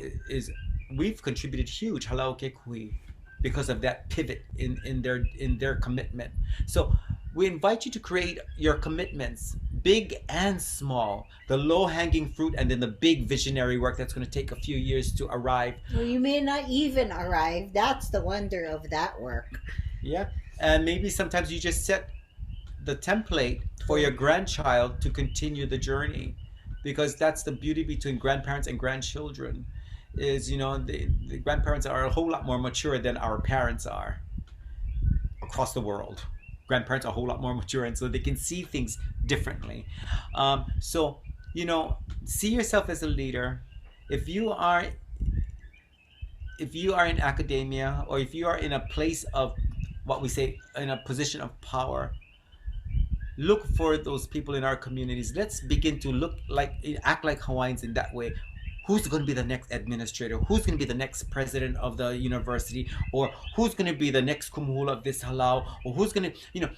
we've contributed huge halau Kekuhi because of that pivot in their commitment. So we invite you to create your commitments, big and small, the low-hanging fruit, and then the big visionary work that's going to take a few years to arrive. Well, you may not even arrive. That's the wonder of that work. Yeah, and maybe sometimes you just set the template for your grandchild to continue the journey, because that's the beauty between grandparents and grandchildren. Is, you know, the grandparents are a whole lot more mature than our parents are across the world. Grandparents are a whole lot more mature, and so they can see things differently. So, you know, see yourself as a leader. If you are in academia, or if you are in a place of what we say in a position of power, look for those people in our communities. Let's begin to act like Hawaiians in that way. Who's going to be the next administrator? Who's going to be the next president of the university? Or who's going to be the next kumuhula of this halau? Or who's going to, you know,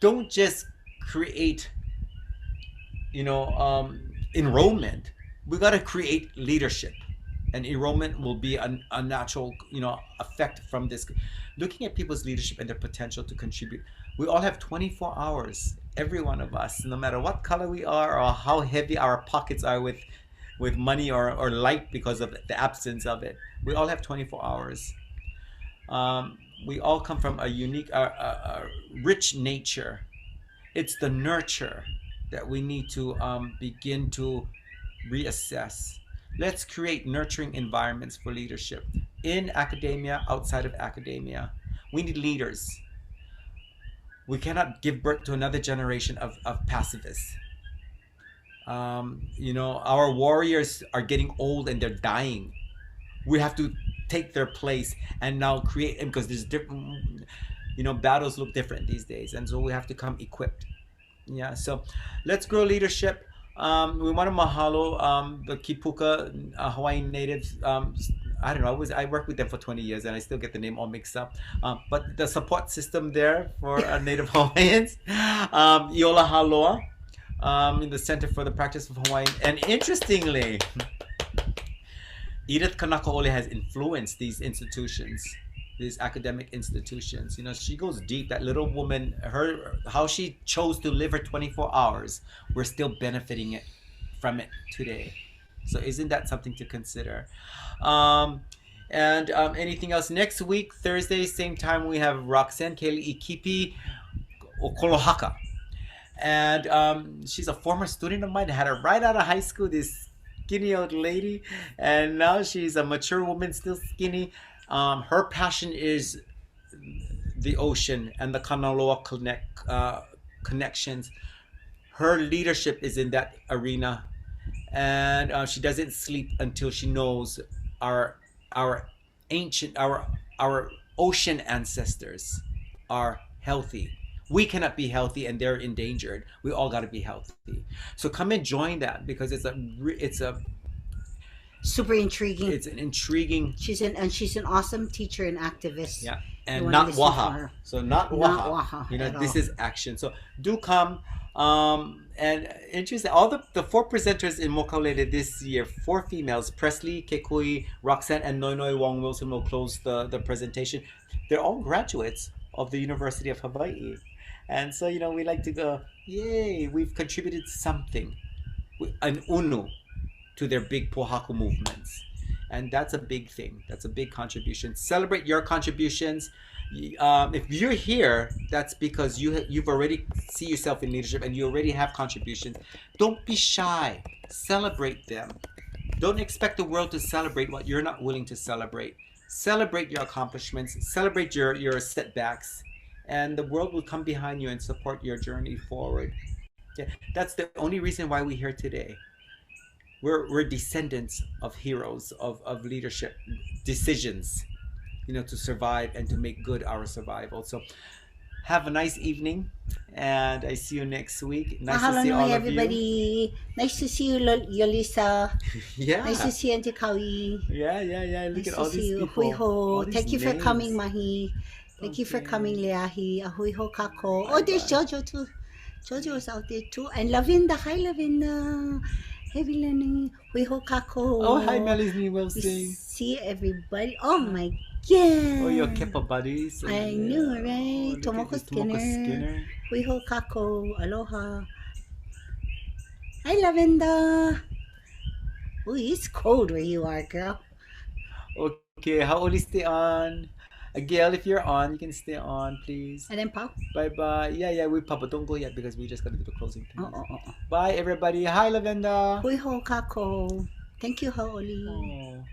don't just create, you know, enrollment. We got to create leadership. And enrollment will be a natural, you know, effect from this. Looking at people's leadership and their potential to contribute. We all have 24 hours, every one of us, no matter what color we are or how heavy our pockets are with money or light because of the absence of it. We all have 24 hours. We all come from a unique, a rich nature. It's the nurture that we need to begin to reassess. Let's create nurturing environments for leadership in academia, outside of academia. We need leaders. We cannot give birth to another generation of pacifists. You know, our warriors are getting old and they're dying. We have to take their place and now create, because there's different, you know, battles look different these days, and so we have to come equipped. Yeah, so let's grow leadership. We want to mahalo the Kipuka Hawaiian natives. I don't know, I worked with them for 20 years and I still get the name all mixed up. But the support system there for Native Hawaiians, Iola Haloa, in the Center for the Practice of Hawaiian. And interestingly, Edith Kanakaʻole has influenced these institutions, these academic institutions. You know, she goes deep. That little woman, how she chose to live her 24 hours, we're still benefiting from it today. So isn't that something to consider? Anything else? Next week, Thursday, same time, we have Roxanne Kealiʻikipi Okolohaka. And she's a former student of mine. I had her right out of high school, this skinny old lady. And now she's a mature woman, still skinny. Her passion is the ocean and the Kanaloa connections. Her leadership is in that arena. And she doesn't sleep until she knows our ancient, our ocean ancestors are healthy. We cannot be healthy and they're endangered. We all got to be healthy. So come and join that, because it's a super intriguing. It's an intriguing. She's an awesome teacher and activist. Yeah, and not waha. So not waha. You know, this is action. So do come. And interesting, all the 4 presenters in Mōkaulele this year, 4 females, Presley, Kekuhi, Roxanne, and Noinoi Wong Wilson will close the presentation. They're all graduates of the University of Hawaii. And so, you know, we like to go, yay, we've contributed something, an unu, to their big pohaku movements. And that's a big thing. That's a big contribution. Celebrate your contributions. If you're here, that's because you've already see yourself in leadership and you already have contributions. Don't be shy. Celebrate them. Don't expect the world to celebrate what you're not willing to celebrate. Celebrate your accomplishments. Celebrate your setbacks. And the world will come behind you and support your journey forward. Yeah, that's the only reason why we're here today. We're descendants of heroes, of leadership, decisions, you know, to survive and to make good our survival. So have a nice evening, and I see you next week. Nice to see all of everybody. you. Nice to see you, Yolisa. Yeah. Nice to see you, Auntie Kawi. Yeah. Look Nice at all to see these you. people. Ahuiho. These Thank you for names. coming, Mahi. Thank you for coming, Leahi. Ahuiho kako. Oh, there's Jojo too. Jojo's out there too. And Lavinda. Hi, Lavinda. Hey, Vilani. We ho kako. Oh, hi, Melanie We Wilson. see everybody. Oh my god. Oh, your Kepa buddies. I know, right? Oh, look Tomoko at this Tomoko Skinner. We ho kako. Aloha. Hi, Lavinda. Oh, it's cold where you are, girl. Okay, how old is stay on? Gail, if you're on, you can stay on, please. And then Pao. Bye bye. Yeah, we Papa, don't go yet because we just gotta do the closing, please. Oh. Bye, everybody. Hi, Lavenda. Hui ho kako. Thank you, Haoli. Oh.